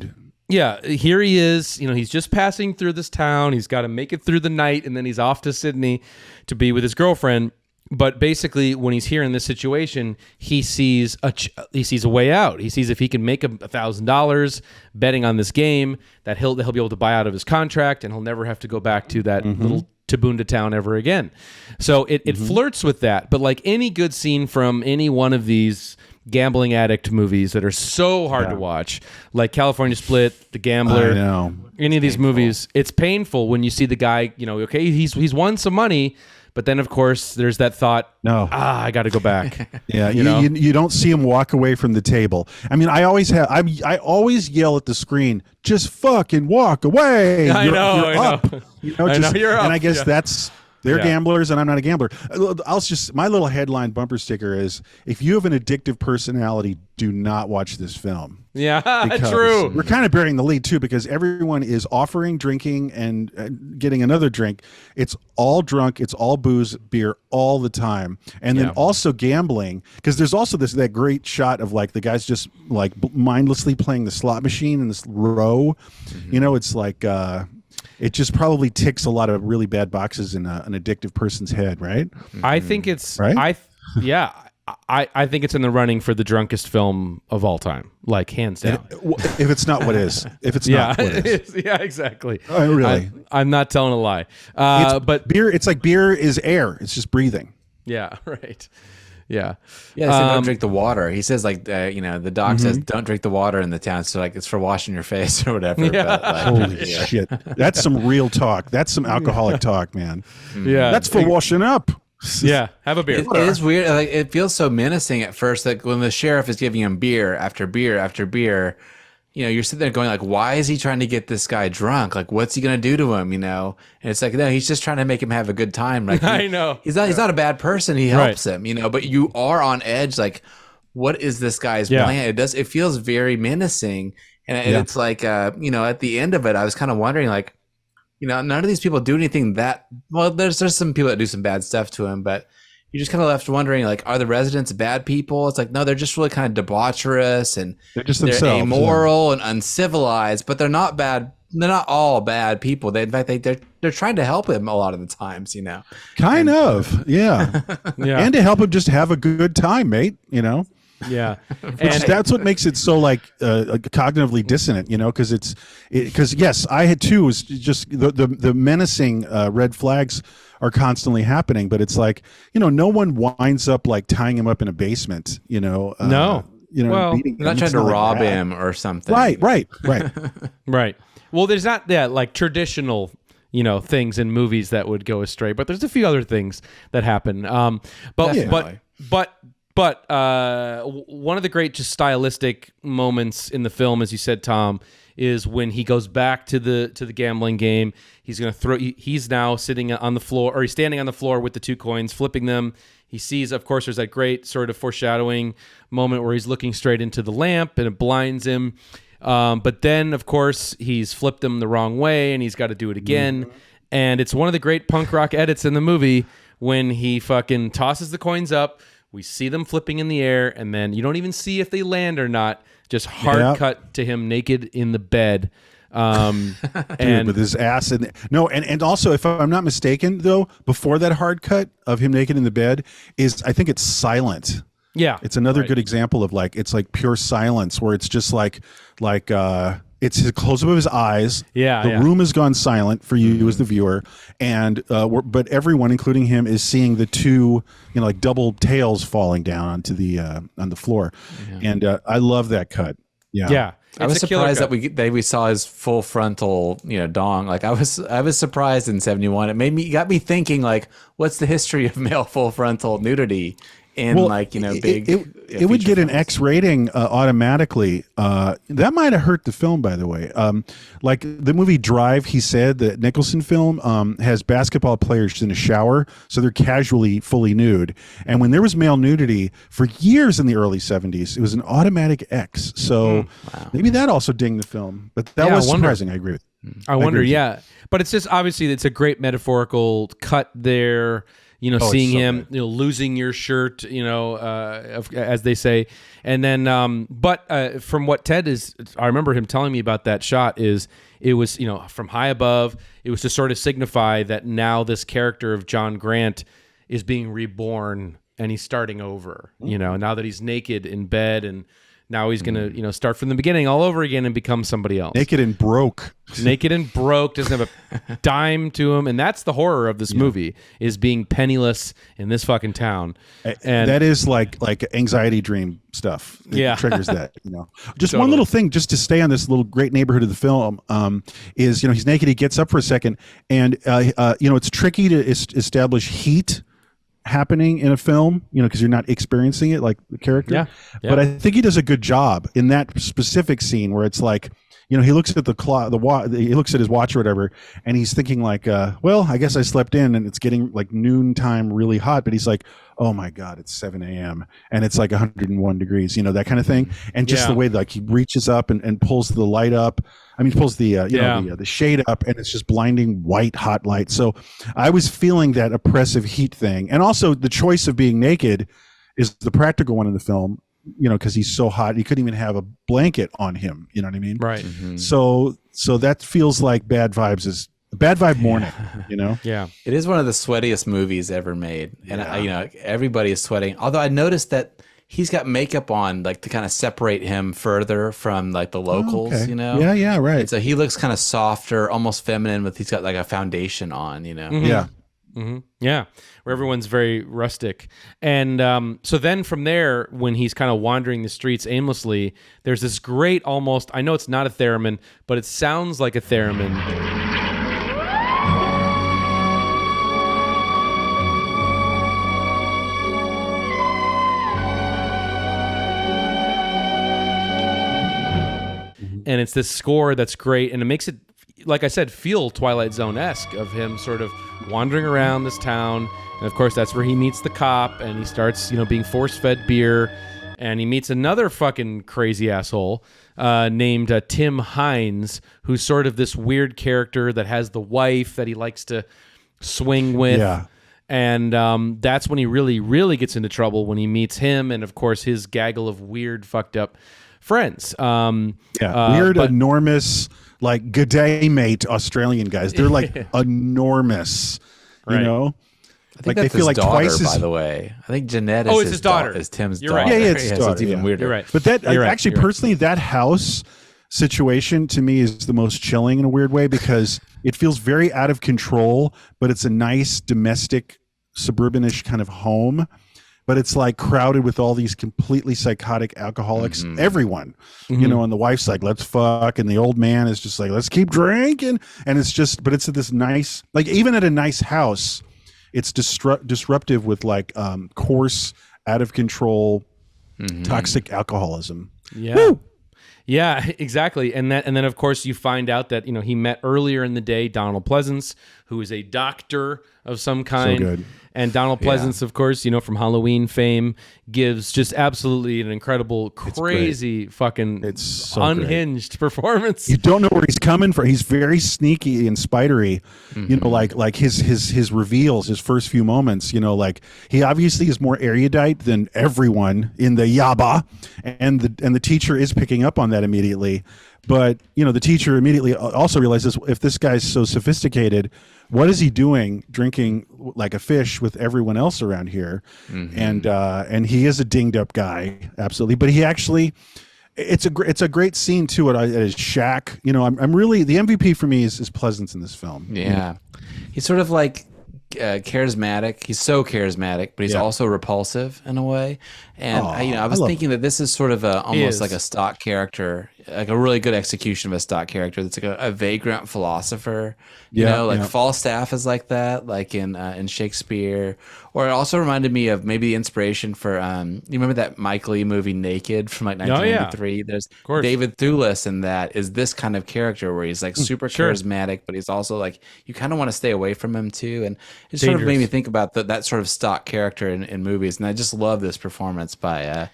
here he is, you know, he's just passing through this town. He's got to make it through the night and then he's off to Sydney to be with his girlfriend. But basically, when he's here in this situation, he sees a way out. He sees if he can make $1,000 betting on this game that he'll be able to buy out of his contract and he'll never have to go back to that little Tabunda town ever again. So it flirts with that, but like any good scene from any one of these gambling addict movies that are so hard to watch, like California Split, The Gambler, any of these movies, it's painful when you see the guy, you know, okay, he's won some money, but then of course there's that thought, I got to go back. You don't see him walk away from the table. I mean, I always yell at the screen, just fucking walk away. I know. You know, you're up. And I guess they're gamblers and I'm not a gambler. My little headline bumper sticker is, if you have an addictive personality, do not watch this film. Yeah, true. We're kind of burying the lead too, because everyone is offering drinking and getting another drink. It's all drunk. It's all booze, beer all the time. And then also gambling, because there's also that great shot of like the guys just like mindlessly playing the slot machine in this row. You know, it's like, it just probably ticks a lot of really bad boxes in an addictive person's head, right? I think it's right. I think it's in the running for the drunkest film of all time, like hands down. If it's not, what is? If it's not, what is? Yeah, exactly. Oh, really? I'm not telling a lie. But beer, it's like beer is air. It's just breathing. Yeah, right. Yeah. Yeah, they say don't drink the water. He says like, the doc says don't drink the water in the town. So like it's for washing your face or whatever. Yeah. But, like, holy shit. That's some real talk. That's some alcoholic talk, man. Yeah. That's for washing up. Yeah, have a beer. It is weird. Like it feels so menacing at first. Like when the sheriff is giving him beer after beer after beer, you know, you're sitting there going like, why is he trying to get this guy drunk? Like, what's he gonna do to him? You know, and it's like, no, he's just trying to make him have a good time. Like, I know he's not a bad person. He helps him, you know, but you are on edge. Like, what is this guy's plan? It feels very menacing, and it's like, you know, at the end of it, I was kind of wondering like, you know, none of these people do anything that well. There's some people that do some bad stuff to him, but you just kind of left wondering, like, are the residents bad people? It's like, no, they're just really kind of debaucherous and They're just themselves, amoral and uncivilized, but they're not bad. They're not all bad people. In fact, they're trying to help him a lot of the times, yeah. Yeah. And to help him just have a good time, mate, Yeah. That's what makes it so like cognitively dissonant, because yes, I had too, was just the menacing red flags are constantly happening, but it's like, no one winds up like tying him up in a basement, No. Well, they're not trying to rob him or something. Right. Right. Well, there's not that like traditional, things in movies that would go astray, but there's a few other things that happen. But one of the great just stylistic moments in the film, as you said, Tom, is when he goes back to the gambling game. He's going to throw. He's now sitting on the floor, or he's standing on the floor with the 2 coins, flipping them. He sees, of course, there's that great sort of foreshadowing moment where he's looking straight into the lamp and it blinds him. But then, of course, he's flipped them the wrong way and he's got to do it again. Mm-hmm. And it's one of the great punk rock edits in the movie when he fucking tosses the coins up. We see them flipping in the air, and then you don't even see if they land or not. Just hard cut to him naked in the bed. And with his ass and also, if I'm not mistaken, though, before that hard cut of him naked in the bed I think it's silent. Yeah, it's another good example of it's like pure silence, where it's just like it's his close up of his eyes. The room has gone silent for you as the viewer, and but everyone, including him, is seeing the 2 like double tails falling down onto the on the floor, and I love that cut. Yeah. I was surprised that we saw his full frontal, dong. Like I was surprised in 71. It got me thinking, like, what's the history of male full frontal nudity in big. It would get an X rating automatically. That might have hurt the film, by the way. Like the movie Drive, he said, the Nicholson film, has basketball players in a shower, so they're casually fully nude. And when there was male nudity for years in the early 70s, it was an automatic X. So maybe that also dinged the film. But that was surprising. I agree with you. I wonder, But it's just obviously it's a great metaphorical cut there. Seeing him, losing your shirt, as they say. And then, but from what Ted I remember him telling me about that shot it was, from high above, it was to sort of signify that now this character of John Grant is being reborn and he's starting over, now that he's naked in bed, and now he's going to, start from the beginning all over again and become somebody else. Naked and broke, doesn't have a dime to him. And that's the horror of this movie, is being penniless in this fucking town. And that is like anxiety dream stuff. It triggers that, Just totally. One little thing, just to stay on this little great neighborhood of the film, is, he's naked, he gets up for a second, and, it's tricky to establish heat happening in a film, because you're not experiencing it like the character. But I think he does a good job in that specific scene where it's like, he looks at he looks at his watch or whatever, and he's thinking like, well, I guess I slept in and it's getting like noontime really hot, but he's like, oh my God, it's 7 a.m. and it's like 101 degrees, that kind of thing. And just the way like he reaches up and pulls the light up. I mean, pulls the the shade up, and it's just blinding white hot light. So I was feeling that oppressive heat thing, and also the choice of being naked is the practical one in the film. Because he's so hot, he couldn't even have a blanket on him. You know what I mean? Right. Mm-hmm. So that feels like bad vibes is a bad vibe morning. Yeah. It is one of the sweatiest movies ever made, and everybody is sweating. Although I noticed that he's got makeup on, like, to kind of separate him further from like the locals. Okay. Yeah, right. And so he looks kind of softer, almost feminine, but he's got like a foundation on. Mm-hmm. Yeah. Mm-hmm. Yeah, where everyone's very rustic. And so then from there, when he's kind of wandering the streets aimlessly, there's this great almost, I know it's not a theremin, but it sounds like a theremin. And it's this score that's great, and it makes it, like I said, feel Twilight Zone-esque, of him sort of wandering around this town. And of course, that's where he meets the cop, and he starts, being force-fed beer. And he meets another fucking crazy asshole named Tim Hines, who's sort of this weird character that has the wife that he likes to swing with. Yeah. And that's when he really gets into trouble, when he meets him and, of course, his gaggle of weird, fucked up friends. Weird, enormous, like good day, mate, Australian guys. They're like enormous, you know? I think like that's they feel his like daughter, twice as. by the way. I think Jeanette Oh, is it's his daughter. Is Tim's You're daughter. right. Yeah, it's his so daughter, it's even yeah. weirder. You're right. But that You're right. actually, You're right. personally, that house situation to me is the most chilling in a weird way because it feels very out of control, but it's a nice domestic suburbanish kind of home. But it's like crowded with all these completely psychotic alcoholics, everyone, you know, and the wife's like, let's fuck. And the old man is just like, let's keep drinking. And it's just, but it's at this nice, like even at a nice house, it's disruptive with like coarse, out of control, toxic alcoholism. Yeah. Woo! Yeah, exactly. And then of course you find out that, you know, he met earlier in the day Donald Pleasence, who is a doctor of some kind. good. And Donald Pleasence, of course, you know, from Halloween fame, gives just absolutely an incredible, crazy, fucking so unhinged performance. You don't know where he's coming from. He's very sneaky and spidery, you know, like his reveals, his first few moments, you know, like he obviously is more erudite than everyone in the yaba, and the teacher is picking up on that immediately. But, you know, the teacher immediately also realizes, if this guy's so sophisticated, what is he doing drinking like a fish with everyone else around here? And he is a dinged up guy, absolutely. But he actually, it's a great scene too at his shack. You know, I'm really, the MVP for me is Pleasence in this film. Yeah. He's sort of like charismatic. He's so charismatic, but he's also repulsive in a way. And I was thinking that this is sort of almost like a stock character, like a really good execution of a stock character. That's like a vagrant philosopher. You know, like Falstaff is like that, like in Shakespeare. Or it also reminded me of maybe the inspiration for you remember that Mike Leigh movie Naked from like 1993? There's David Thewlis in that is this kind of character where he's like super charismatic, but he's also like you kind of want to stay away from him too. And it sort of made me think about that sort of stock character in movies. And I just love this performance by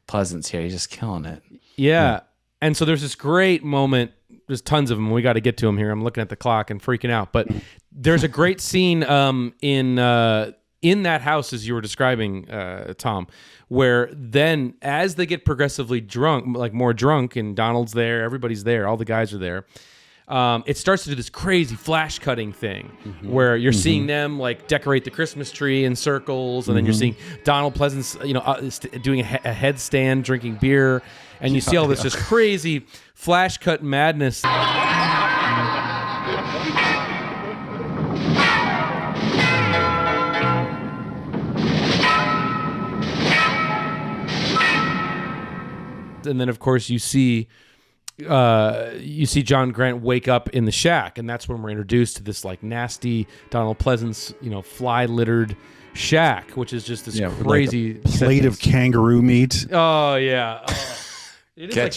Pleasence here. He's just killing it. Yeah. And so there's this great moment. There's tons of them. We got to get to them here. I'm looking at the clock and freaking out. But there's a great scene in that house, as you were describing, Tom, where then as they get progressively drunk, like more drunk, and Donald's there, everybody's there, all the guys are there. It starts to do this crazy flash cutting thing where you're seeing them like decorate the Christmas tree in circles, and then you're seeing Donald Pleasence, you know, doing a headstand, drinking beer, and you see all this just crazy flash cut madness. And then, of course, you see John Grant wake up in the shack, and that's when we're introduced to this like nasty Donald Pleasence, you know, fly littered shack, which is just this crazy like plate of kangaroo meat. Oh yeah, it is like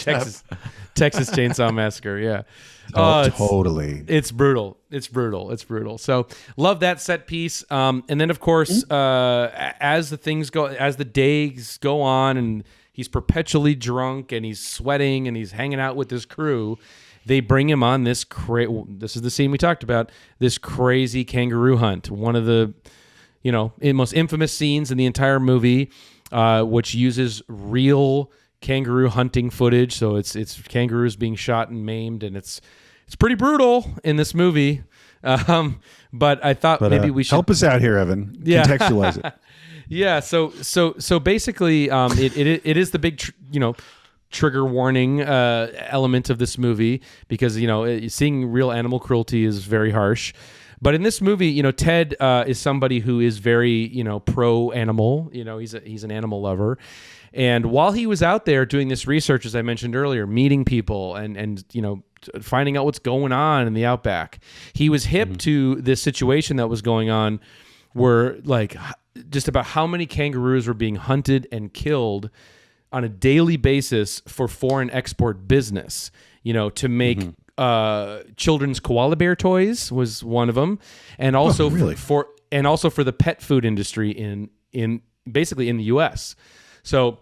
Texas Chainsaw Massacre. Yeah. Totally. It's brutal. It's brutal. So love that set piece. And then of course, as the days go on, and he's perpetually drunk and he's sweating and he's hanging out with his crew, they bring him on this this is the scene we talked about, this crazy kangaroo hunt. One of the, you know, most infamous scenes in the entire movie, which uses real kangaroo hunting footage. So it's kangaroos being shot and maimed, and it's pretty brutal in this movie. But I thought maybe we should help us out here, Evan. Contextualize it. Yeah, so basically, it is the big trigger warning element of this movie, because seeing real animal cruelty is very harsh. But in this movie, Ted is somebody who is very pro animal. He's an animal lover, and while he was out there doing this research, as I mentioned earlier, meeting people and finding out what's going on in the outback, he was hip to this situation that was going on, where like just about how many kangaroos were being hunted and killed on a daily basis for foreign export business, to make children's koala bear toys was one of them. And also for the pet food industry in basically in the US. So,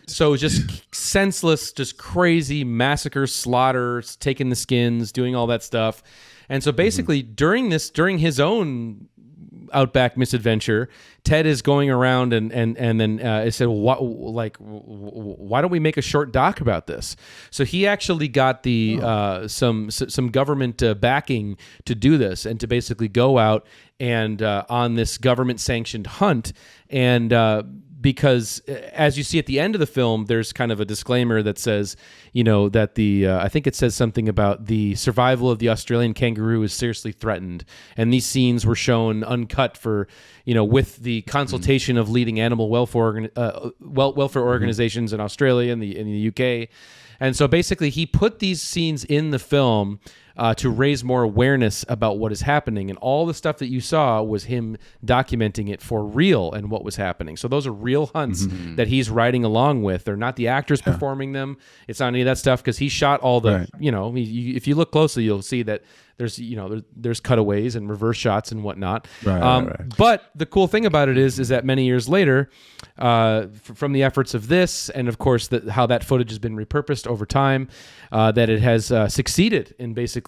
so just senseless, just crazy massacre, slaughter, taking the skins, doing all that stuff. And so basically during his own outback misadventure. Ted is going around and then it said, why don't we make a short doc about this? So he actually got the some government backing to do this and to basically go out and on this government sanctioned hunt. And because as you see at the end of the film, there's kind of a disclaimer that says, that I think it says something about the survival of the Australian kangaroo is seriously threatened. And these scenes were shown uncut for, with the consultation of leading animal welfare organizations in Australia and in the UK. And so basically he put these scenes in the film to raise more awareness about what is happening. And all the stuff that you saw was him documenting it for real and what was happening. So those are real hunts that he's riding along with. They're not the actors performing them. It's not any of that stuff because he shot all the, if you look closely, you'll see that there's cutaways and reverse shots and whatnot. Right. But the cool thing about it is that many years later, from the efforts of this, and of course how that footage has been repurposed over time, that it has succeeded in basically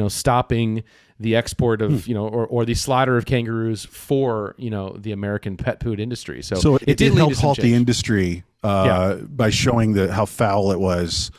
stopping the export of or the slaughter of kangaroos for the American pet food industry. So it did help halt the industry by showing how foul it was.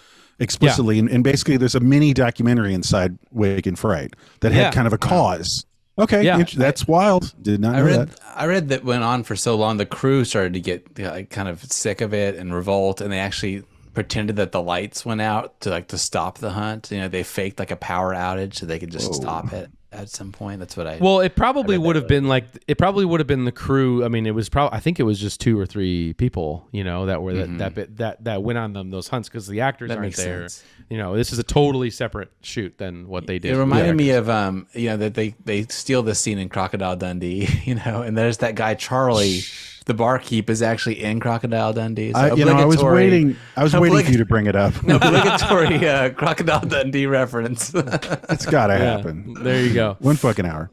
Explicitly, and basically there's a mini documentary inside Wake in Fright that had kind of a cause. Okay, that's wild. Did not know that. I read that went on for so long, the crew started to get kind of sick of it and revolt, and they actually pretended that the lights went out to stop the hunt. They faked like a power outage so they could just stop it at some point. That's what I. Well, it probably would have been the crew. I mean, it was I think it was just 2 or 3 people, that were that went on those hunts because the actors aren't there. Sense. This is a totally separate shoot than what they did. It reminded me of that they steal this scene in Crocodile Dundee, and there's that guy Charlie. The barkeep is actually in Crocodile Dundee. So I was waiting for you to bring it up. Obligatory Crocodile Dundee reference. It's got to happen. There you go. One fucking hour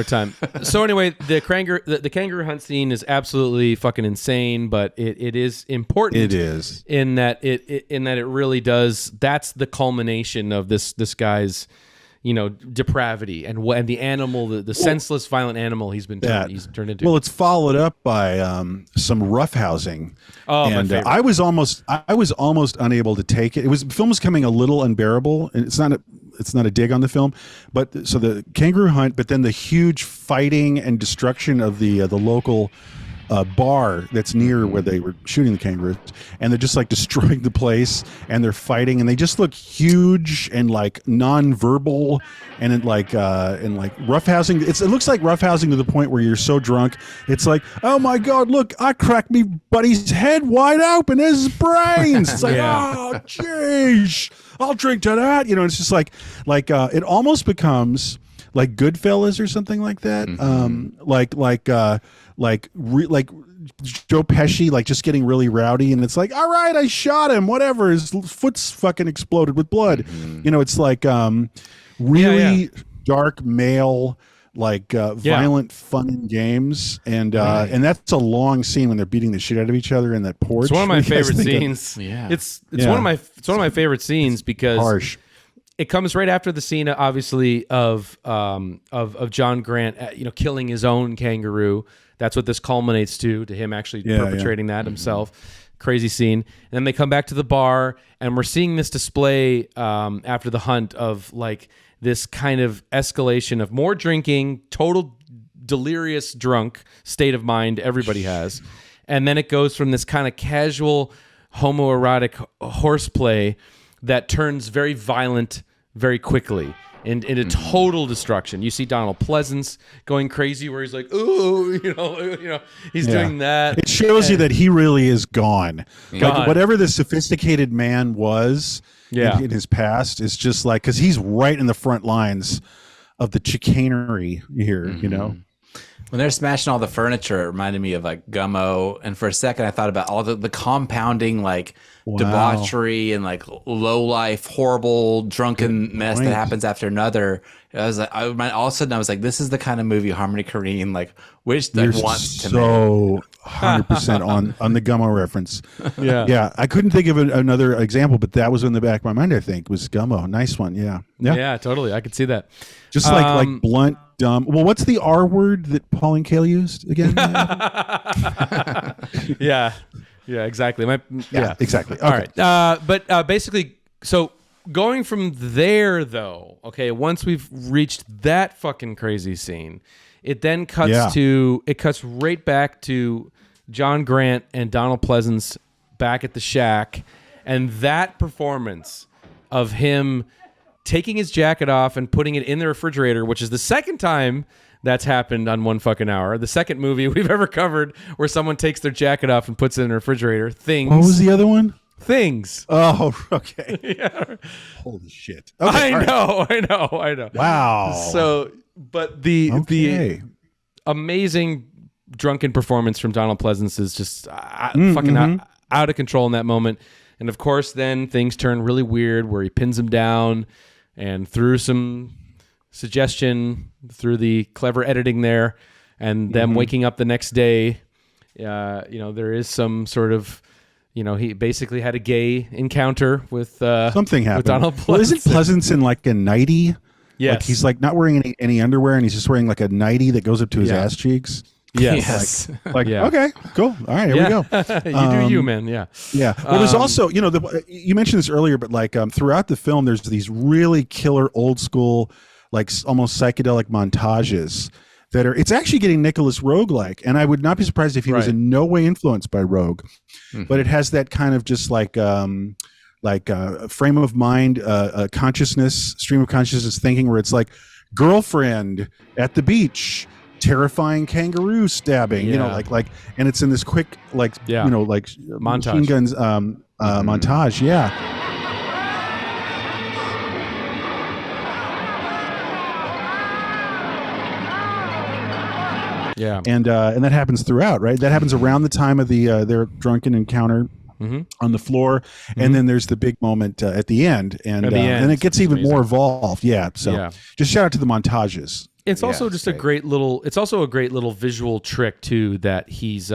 time. So anyway, the kangaroo hunt scene is absolutely fucking insane, but it is important. It is in that it really does. That's the culmination of this guy's depravity and the animal, the senseless, violent animal he's turned into. Well, it's followed up by some roughhousing. Oh, and my favorite. I was almost unable to take it. The film was coming a little unbearable, and it's not a dig on the film, but so the kangaroo hunt, but then the huge fighting and destruction of the local bar that's near where they were shooting the kangaroos, and they're just like destroying the place, and they're fighting, and they just look huge and like non-verbal, and like roughhousing. It looks like roughhousing to the point where you're so drunk, it's like, oh my god, look, I cracked me buddy's head wide open, there's his brains. It's like, oh jeez, I'll drink to that. It's just like it almost becomes like Goodfellas or something like that. Like Joe Pesci, like just getting really rowdy, and it's like, all right, I shot him, whatever, his foot's fucking exploded with blood. It's like really dark male, like violent fun and games, and that's a long scene when they're beating the shit out of each other in that porch. It's one of my favorite scenes. It's one of my favorite scenes because harsh. It comes right after the scene, obviously, of John Grant, killing his own kangaroo. That's what this culminates to him actually perpetrating that himself. Crazy scene. And then they come back to the bar, and we're seeing this display after the hunt of like this kind of escalation of more drinking, total delirious drunk state of mind everybody has. And then it goes from this kind of casual homoerotic horseplay that turns very violent very quickly into total destruction. You see Donald Pleasence going crazy where he's like, ooh, he's doing that. It shows you that he really is gone. Like whatever the sophisticated man was in his past is just like, because he's right in the front lines of the chicanery here, When they're smashing all the furniture, it reminded me of like Gummo. And for a second, I thought about all the compounding, like debauchery and like low life, horrible, drunken mess that happens after another. I was like, all of a sudden, I was like, this is the kind of movie Harmony Korine wants to make. So 100% on the Gummo reference. Yeah. I couldn't think of another example, but that was in the back of my mind. I think was Gummo. Nice one. Yeah. Yeah, totally. I could see that. Just like blunt dumb. Well, what's the R word that Pauline Kael used again? Yeah, exactly. Exactly. Okay. All right. But basically, so going from there, though, okay, once we've reached that fucking crazy scene, it then cuts cuts right back to John Grant and Donald Pleasence back at the shack, and that performance of him taking his jacket off and putting it in the refrigerator, which is the second time that's happened on one fucking hour. The second movie we've ever covered where someone takes their jacket off and puts it in the refrigerator. Things. What was the other one? Things. Oh, okay. Yeah. Holy shit. Okay, I know. Wow. So, but the amazing drunken performance from Donald Pleasence is just fucking out of control in that moment. And of course, then things turn really weird where he pins him down, and through some suggestion, through the clever editing there, and them waking up the next day, there is some sort of, he basically had a gay encounter with something happened with Donald Pleasence. Well, isn't Pleasence in like a nightie? Yes. Like he's like not wearing any underwear, and he's just wearing like a nightie that goes up to his ass cheeks. Yes. Okay, cool. All right, here we go. You do you, man. Yeah. Yeah. Well, there's also, you mentioned this earlier, but like throughout the film, there's these really killer old school, like almost psychedelic montages that are, it's actually getting Nicholas Rogue-like. And I would not be surprised if he was in no way influenced by Rogue, but it has that kind of just like frame of mind, consciousness, stream of consciousness thinking where it's like girlfriend at the beach, terrifying kangaroo stabbing, and it's in this quick, montage. Machine guns, montage. Yeah. Yeah. And that happens throughout, right? That happens around the time of their drunken encounter on the floor. And then there's the big moment at the end. And then it gets even more evolved. Yeah. So just shout out to the montages. It's also just a great little visual trick too, that he's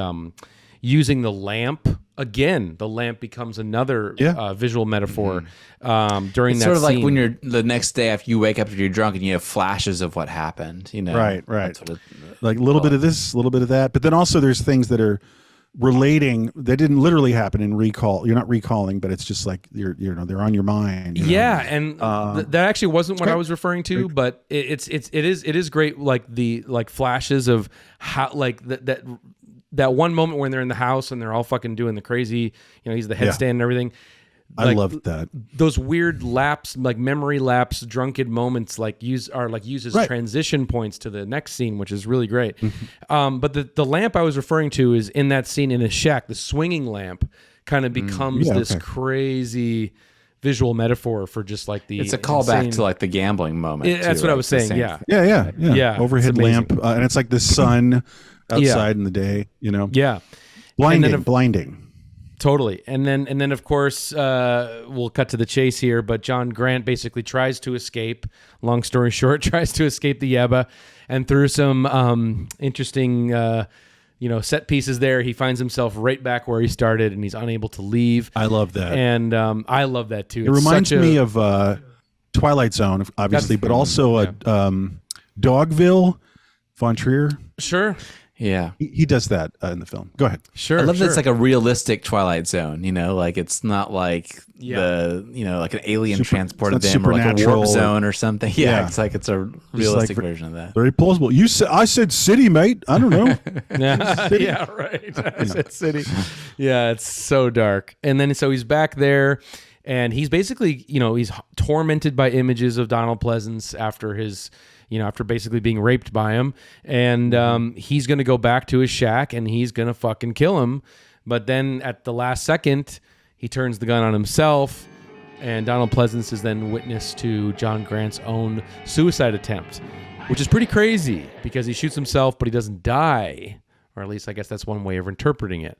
using the lamp. Again, the lamp becomes another visual metaphor during it's that sort of scene. like when you're the next day after you wake up and you're drunk and you have flashes of what happened, Right. Like a little bit of this, a little bit of that. But then also there's things that are relating that didn't literally happen in recall. You're not recalling, but it's just like they're on your mind. And that actually wasn't what I was referring to, but it is great. Like the flashes of how that one moment when they're in the house and they're all fucking doing the crazy. He's the headstand and everything. I loved that. Those weird lapse, like memory lapse, drunken moments, use as transition points to the next scene, which is really great. But the lamp I was referring to is in that scene in his shack. The swinging lamp kind of becomes this crazy visual metaphor for just like the. It's a callback to like the gambling moment. That's what I was saying. Yeah. Overhead lamp, and it's like the sun outside in the day. Yeah. Blinding. Totally. And then of course, we'll cut to the chase here, but John Grant basically tries to escape, long story short, tries to escape the Yeba, and through some interesting set pieces there, he finds himself right back where he started, and he's unable to leave. I love that. And I love that too. It reminds me of Twilight Zone, obviously, but also Dogville, Von Trier. Sure. Yeah, he does that in the film. Go ahead. Sure. I love that it's like a realistic Twilight Zone. Like it's not like like an alien transported them or like a warp zone or something. Yeah, it's like it's a realistic version of that. Very plausible. I said city, mate. I don't know. Yeah, right. I said city. Yeah, it's so dark. And then so he's back there, and he's basically he's tormented by images of Donald Pleasence after his. After basically being raped by him. And he's going to go back to his shack and he's going to fucking kill him. But then at the last second, he turns the gun on himself. And Donald Pleasence is then witness to John Grant's own suicide attempt, which is pretty crazy because he shoots himself, but he doesn't die. Or at least I guess that's one way of interpreting it.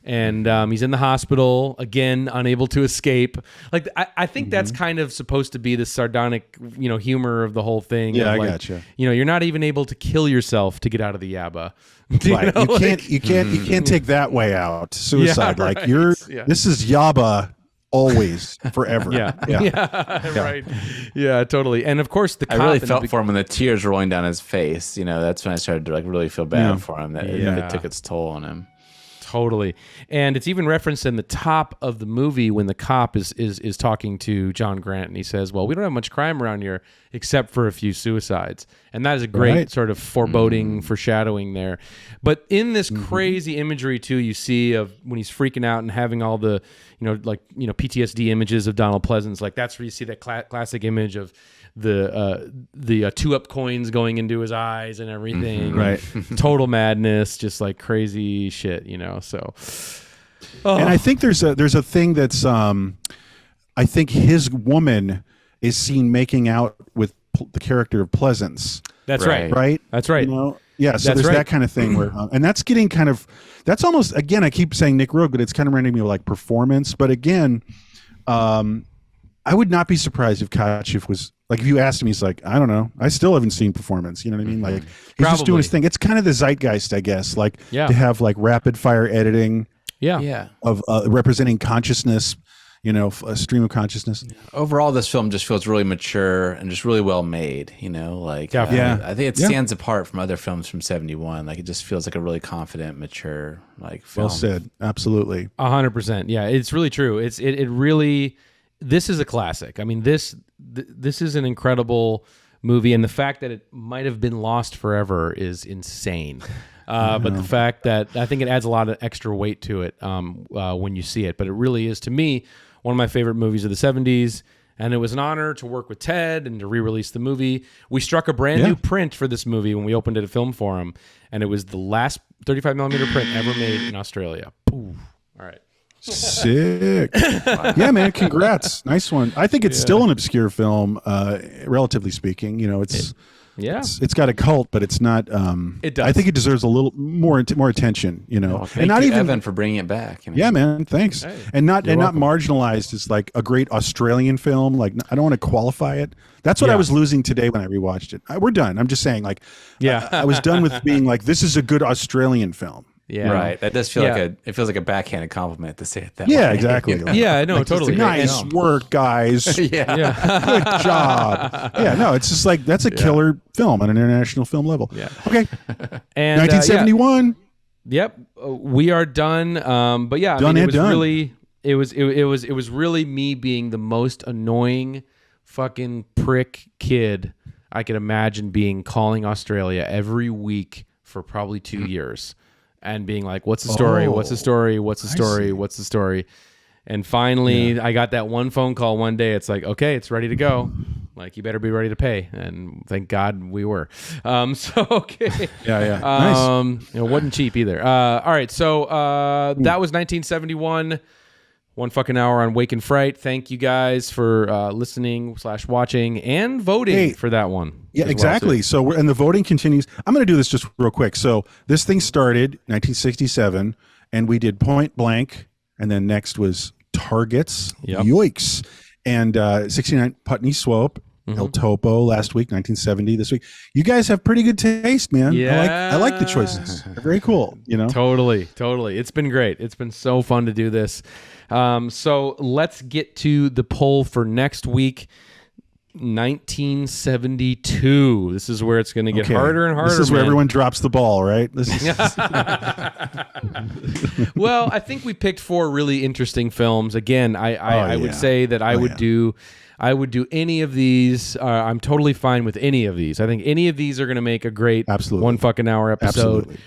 And he's in the hospital, again, unable to escape. Like, I think that's kind of supposed to be the sardonic, humor of the whole thing. Yeah, I gotcha. You're not even able to kill yourself to get out of the Yaba. Right. You can't take that way out. Suicide. This is Yaba always, forever. Yeah, right. Yeah, totally. And of course, the I cop really in the felt for him when the tears rolling down his face. You know, that's when I started to like really feel bad for him. That it took its toll on him. Totally. And it's even referenced in the top of the movie when the cop is talking to John Grant, and he says, well, we don't have much crime around here except for a few suicides. And that is a great sort of foreboding, foreshadowing there. But in this crazy imagery too, you see of when he's freaking out and having all the, PTSD images of Donald Pleasence. Like that's where you see that classic image of the 2-up coins going into his eyes and everything. Right. Total madness, just like crazy shit, so. Oh. And I think there's a thing that's I think his woman is seen making out with the character of Pleasence. That's right. Right? That's right. Yeah, so there's that kind of thing where, and that's getting kind of, that's almost, again, I keep saying Nick Rogue, but it's kind of reminding me of like performance. But again, I would not be surprised if Kotcheff was, like, if you asked him, he's like, I don't know. I still haven't seen performance. You know what I mean? Like, he's just doing his thing. It's kind of the zeitgeist, I guess, like to have like rapid fire editing of representing consciousness, a stream of consciousness. Overall, this film just feels really mature and just really well made, like, I think it stands apart from other films from 71. Like, it just feels like a really confident, mature, like, film. Well said. Absolutely. 100%. Yeah, it's really true. It really, this is a classic. I mean, this is an incredible movie, and the fact that it might have been lost forever is insane. But the fact that I think it adds a lot of extra weight to it when you see it. But it really is, to me, one of my favorite movies of the 70s. And it was an honor to work with Ted and to re-release the movie. We struck a brand new print for this movie when we opened it at Film Forum, and it was the last 35mm print ever made in Australia. Ooh. All right. Sick. Yeah, man, congrats. Nice one. I think it's still an obscure film, relatively speaking. It's got a cult, but it's not. It does. I think it deserves a little more attention. And not even Evan for bringing it back. Yeah, man. Thanks. Hey, and not marginalized as like a great Australian film. Like, I don't want to qualify it. That's what I was losing today when I rewatched it. We're done. I'm just saying, like, I was done with being like, this is a good Australian film. Yeah. Right. That does feel like it feels like a backhanded compliment to say it that way. Yeah, exactly. Yeah, I know, like, totally. Nice work, guys. Good job. Yeah, no, it's just like, that's a killer film on an international film level. Yeah. Okay. And 1971. Yep. We are done. But yeah, it was really me being the most annoying fucking prick kid I could imagine being, calling Australia every week for probably 2 years. And being like, what's the story? What's the story? What's the story? What's the story? And finally, I got that one phone call one day. It's like, okay, it's ready to go. Like, you better be ready to pay. And thank God we were. Okay. Nice. It wasn't cheap either. All right. So that was 1971. 1 fucking hour on Wake in Fright. Thank you guys for listening / watching and voting for that one. Yeah, exactly. And the voting continues. I'm going to do this just real quick. So this thing started 1967, and we did Point Blank, and then next was Targets. Yep. Yoicks. And 69 Putney Swope. El Topo last week, 1970 this week. You guys have pretty good taste, man. Yeah. I like the choices. They're very cool, Totally. It's been great. It's been so fun to do this. So let's get to the poll for next week. 1972. This is where it's going to get harder and harder. This is where everyone drops the ball, right? This is Well, I think we picked 4 really interesting films. Again, I would say that I would do any of these. I'm totally fine with any of these. I think any of these are going to make a great 1 fucking hour episode. Absolutely.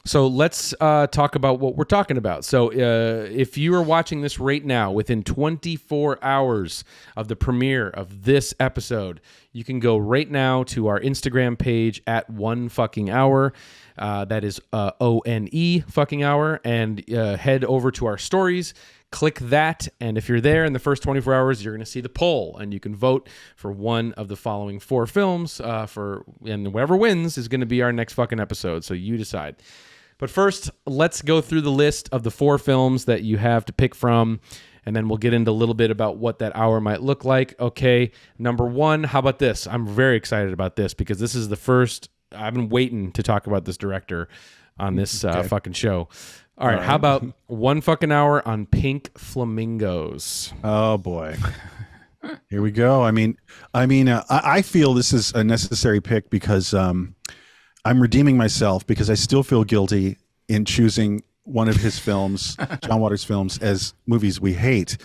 So let's talk about what we're talking about. So if you are watching this right now, within 24 hours of the premiere of this episode, you can go right now to our Instagram page at 1 fucking hour. That is ONE fucking hour, and head over to our stories. Click that, and if you're there in the first 24 hours, you're going to see the poll, and you can vote for one of the following 4 films. And whoever wins is going to be our next fucking episode. So you decide. But first, let's go through the list of the 4 films that you have to pick from, and then we'll get into a little bit about what that hour might look like. Okay, number 1, how about this? I'm very excited about this because this is the first. I've been waiting to talk about this director on this fucking show. All right. How about 1 fucking hour on pink flamingos? Oh boy. Here we go. I feel this is a necessary pick because I'm redeeming myself because I still feel guilty in choosing one of his films, John Waters' films, as movies we hate.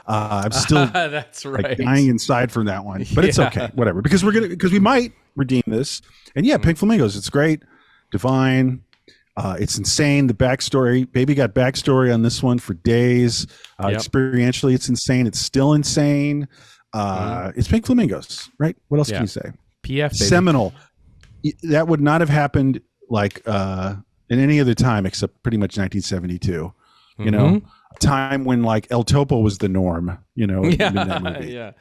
I'm still that's right. like, dying inside from that one, but it's okay, whatever. Because we might redeem this. And yeah, Pink Flamingos, it's great, divine. It's insane. The backstory, baby got backstory on this one for days. Experientially, it's insane. It's still insane. It's Pink Flamingos, right? What else can you say? PF, baby. Seminal. That would not have happened like in any other time except pretty much 1972. You know, a time when like El Topo was the norm. You know, in that movie. Yeah,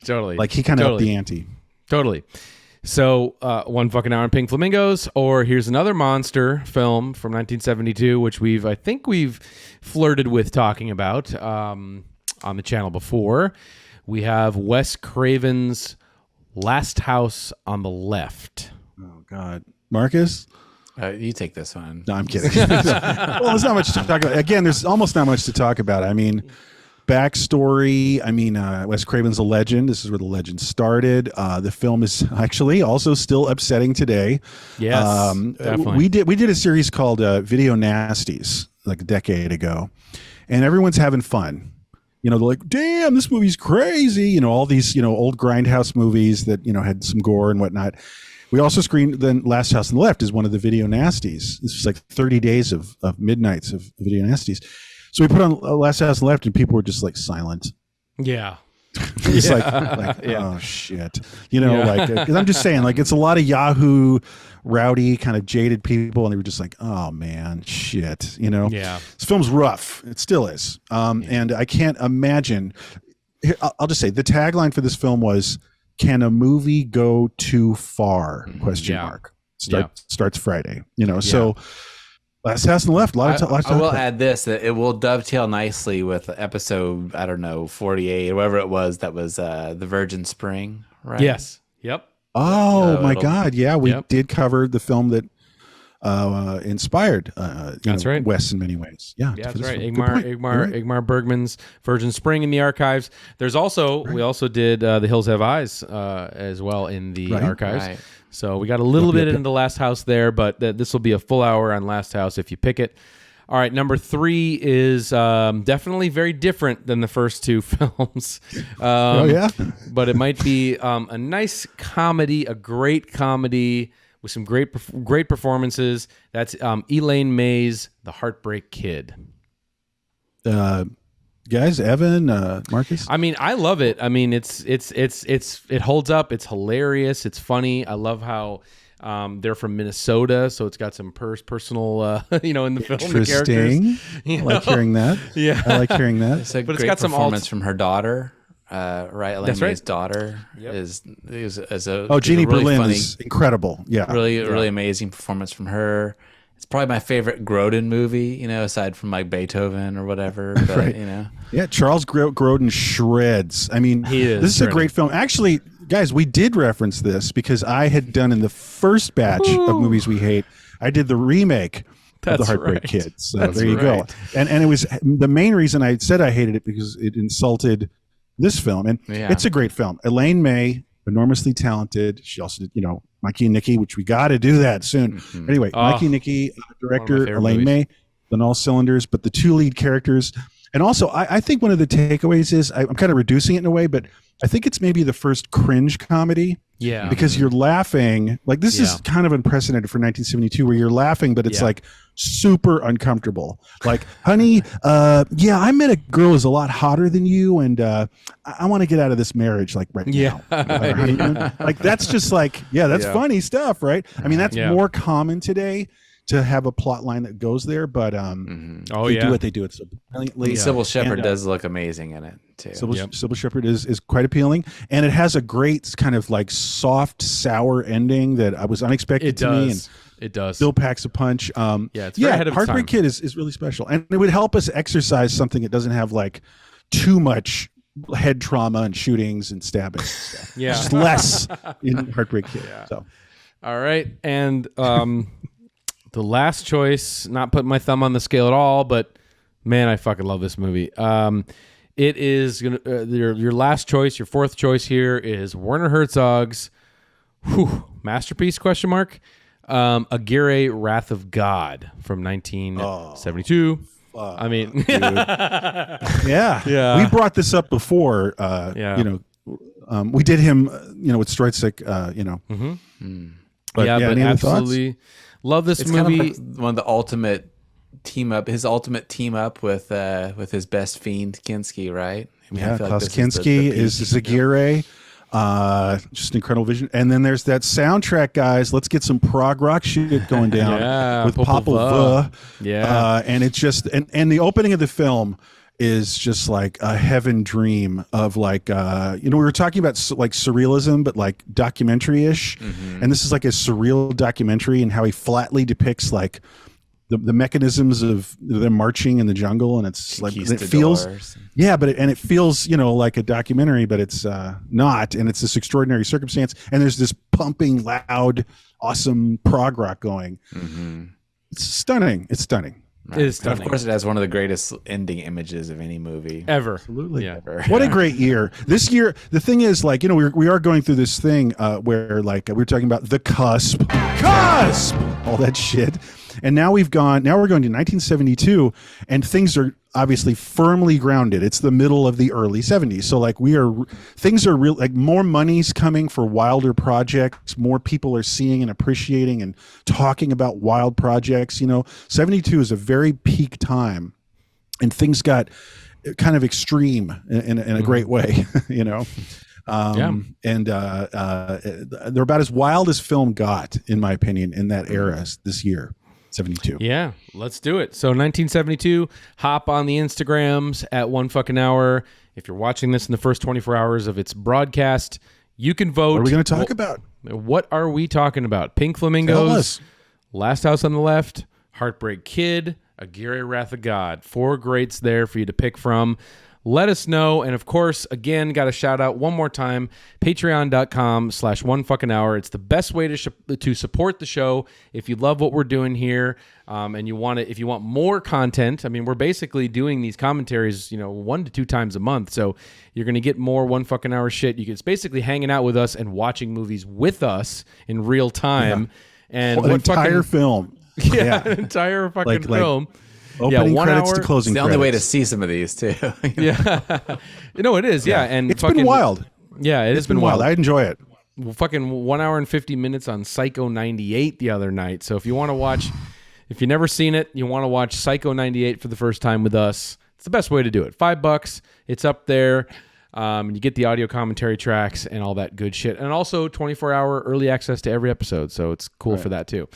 totally. Like he kind of upped the ante. Totally. So 1 fucking hour on Pink Flamingos, or here's another monster film from 1972, which I think we've flirted with talking about on the channel before. We have Wes Craven's Last House on the Left. Oh God, Marcus. You take this one. No, I'm kidding. Well, there's not much to talk about. Again, there's almost not much to talk about. I mean, backstory. Wes Craven's a legend. This is where the legend started. The film is actually also still upsetting today. Yes, definitely. We did a series called Video Nasties like a decade ago, and everyone's having fun. You know, they're like, damn, this movie's crazy. You know, all these, old grindhouse movies that, had some gore and whatnot. We also screened then Last House on the Left is one of the Video Nasties. This was like 30 days of midnights of Video Nasties. So we put on Last House on the Left and people were just like silent. Yeah. It's oh shit. Cause I'm just saying, like, it's a lot of Yahoo rowdy kind of jaded people. And they were just like, oh man, shit. Yeah. This film's rough. It still is. And I can't imagine. I'll just say the tagline for this film was, can a movie go too far? Question mark. Starts Friday, so Last House on the Left. I will add this, that it will dovetail nicely with episode, 48 or whatever it was. That was the Virgin Spring, right? Yes. Yep. Oh my God. Yeah. We did cover the film that inspired that's right, Wes in many ways. Yeah, that's right. Ingmar Bergman's Virgin Spring in the archives. There's also we also did The Hills Have Eyes as well in the archives. Right. So we got a little bit into the Last House there, but this will be a full hour on Last House if you pick it. All right, number 3 is definitely very different than the first 2 films. But it might be a nice comedy, a great comedy with some great performances. That's Elaine May's The Heartbreak Kid. Guys, Evan, Marcus. I love it. It holds up. It's hilarious. It's funny. I love how they're from Minnesota, so it's got some personal, in the film. Interesting. I like hearing that. Yeah, I like hearing that. It's great performance from her daughter. Right, Elaine May's daughter is Jeannie Berlin is incredible. Yeah, really amazing performance from her. It's probably my favorite Grodin movie, aside from like Beethoven or whatever. But, yeah, Charles Grodin shreds. He is. This is a great film. Actually, guys, we did reference this because I had done in the first batch of movies we hate. I did the remake of The Heartbreak Kid. So there you go. And it was the main reason I said I hated it because it insulted this film, and it's a great film. Elaine May, enormously talented. She also did, Mikey and Nikki, which we got to do that soon. Anyway, Mikey and Nikki, director Elaine May, on all cylinders. But the 2 lead characters, and also I think one of the takeaways is I'm kind of reducing it in a way, but I think it's maybe the first cringe comedy. Yeah, because you're laughing like this is kind of unprecedented for 1972, where you're laughing, but it's like super uncomfortable. Like, honey, I met a girl who's a lot hotter than you, and I want to get out of this marriage like right now. Like that's just like that's funny stuff, right? That's more common today to have a plot line that goes there, but they do what they do it so brilliantly. Sybil Shepherd does look amazing in it too. Sybil Shepherd is quite appealing, and it has a great kind of like soft, sour ending that was unexpected to me. And it does. Still packs a punch. It's very ahead of its Heartbreak time. Kid is really special, and it would help us exercise something that doesn't have like too much head trauma and shootings and stabbing and stuff. Just less in Heartbreak Kid. So, all right, and the last choice, not putting my thumb on the scale at all, but man, I fucking love this movie. It is your last choice, your fourth choice here is Werner Herzog's masterpiece ? Aguirre, Wrath of God from 1972. I mean, yeah. We brought this up before. We did him, with Stroitsik, But but any other absolutely thoughts? love this It's movie. kind of like one of the ultimate team up, his ultimate team up with his best fiend Kinski, right? I mean, I feel like Klaus this is the Kinski peak. is Aguirre. Just incredible vision. And then there's that soundtrack, guys. Let's get some prog rock shit going down with Popol Vuh. And it's just and the opening of the film is just like a heaven dream of like we were talking about like surrealism but like documentary-ish, and this is like a surreal documentary and how he flatly depicts like the mechanisms of them marching in the jungle, and it's like it feels it feels like a documentary, but it's not, and it's this extraordinary circumstance, and there's this pumping loud awesome prog rock going. It's stunning. Right. It is stunning. And of course, it has one of the greatest ending images of any movie ever. Absolutely. Yeah. What a great year. This year, the thing is, like, we are going through this thing where, like, we're talking about the cusp, all that shit. And now we're going to 1972, and things are obviously firmly grounded. It's the middle of the early 70s. So, like, things are real, like, more money's coming for wilder projects. More people are seeing and appreciating and talking about wild projects. 72 is a very peak time, and things got kind of extreme in a great way, and they're about as wild as film got, in my opinion, in that era this year. 72. Yeah, let's do it. So 1972, hop on the Instagrams at 1 fucking hour. If you're watching this in the first 24 hours of its broadcast, you can vote. What are we going to talk about? What are we talking about? Pink Flamingos, Last House on the Left, Heartbreak Kid, Aguirre, Wrath of God. 4 greats there for you to pick from. Let us know. And of course, again, got to shout out one more time, patreon.com/1fucking-hour. It's the best way to support the show. If you love what we're doing here, and if you want more content, I mean, we're basically doing these commentaries, 1 to 2 times a month. So you're going to get more 1 fucking hour shit. It's basically hanging out with us and watching movies with us in real time. And an entire film. An entire fucking film. Opening 1 credits hour to closing It's the credits. only way to see some of these too. It is. Yeah. And it's been wild. Yeah, it's been wild. I enjoy it. Fucking 1 hour and 50 minutes on Psycho 98 the other night. So if you want to watch, if you've never seen it, you want to watch Psycho 98 for the first time with us, it's the best way to do it. $5. It's up there. You get the audio commentary tracks and all that good shit. And also 24-hour early access to every episode. So it's cool for that too.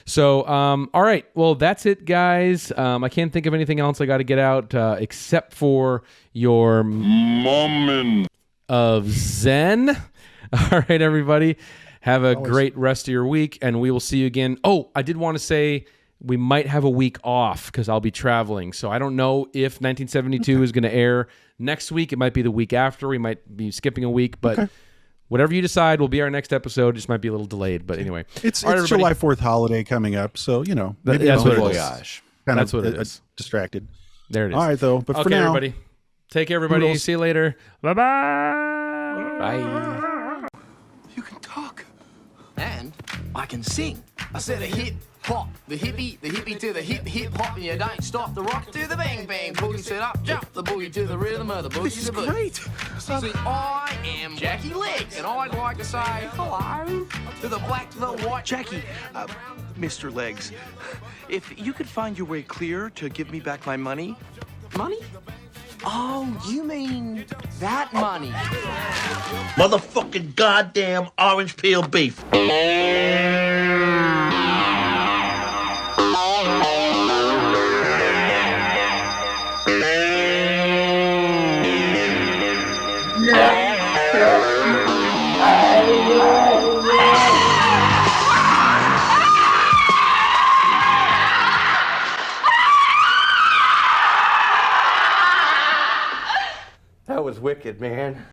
So, all right. Well, that's it, guys. I can't think of anything else I got to get out except for your Momen of Zen. All right, everybody. Have a great rest of your week, and we will see you again. Oh, I did want to say we might have a week off because I'll be traveling. So I don't know if 1972 is going to air next week. It might be the week after. We might be skipping a week, but whatever you decide will be our next episode. It just might be a little delayed, but anyway. It's July 4th holiday coming up, so, maybe that's what it is. Gosh. That's what it is. Distracted. There it is. All right, though. But for now, everybody. Take care, everybody. Toodles. See you later. Bye-bye. Bye. You can talk. And I can sing. I said a hip hop, the hippie to the hip hop, and you don't stop the rock to the bang bang boogie. Set up, jump the boogie to the rhythm of the boogie. This is great. See, I am Jackie Legs, and I'd like to say hello to the black, to the white. Jackie, Mr. Legs, if you could find your way clear to give me back my money. Money? Oh, you mean that money? Motherfucking goddamn orange peel beef. That was wicked, man.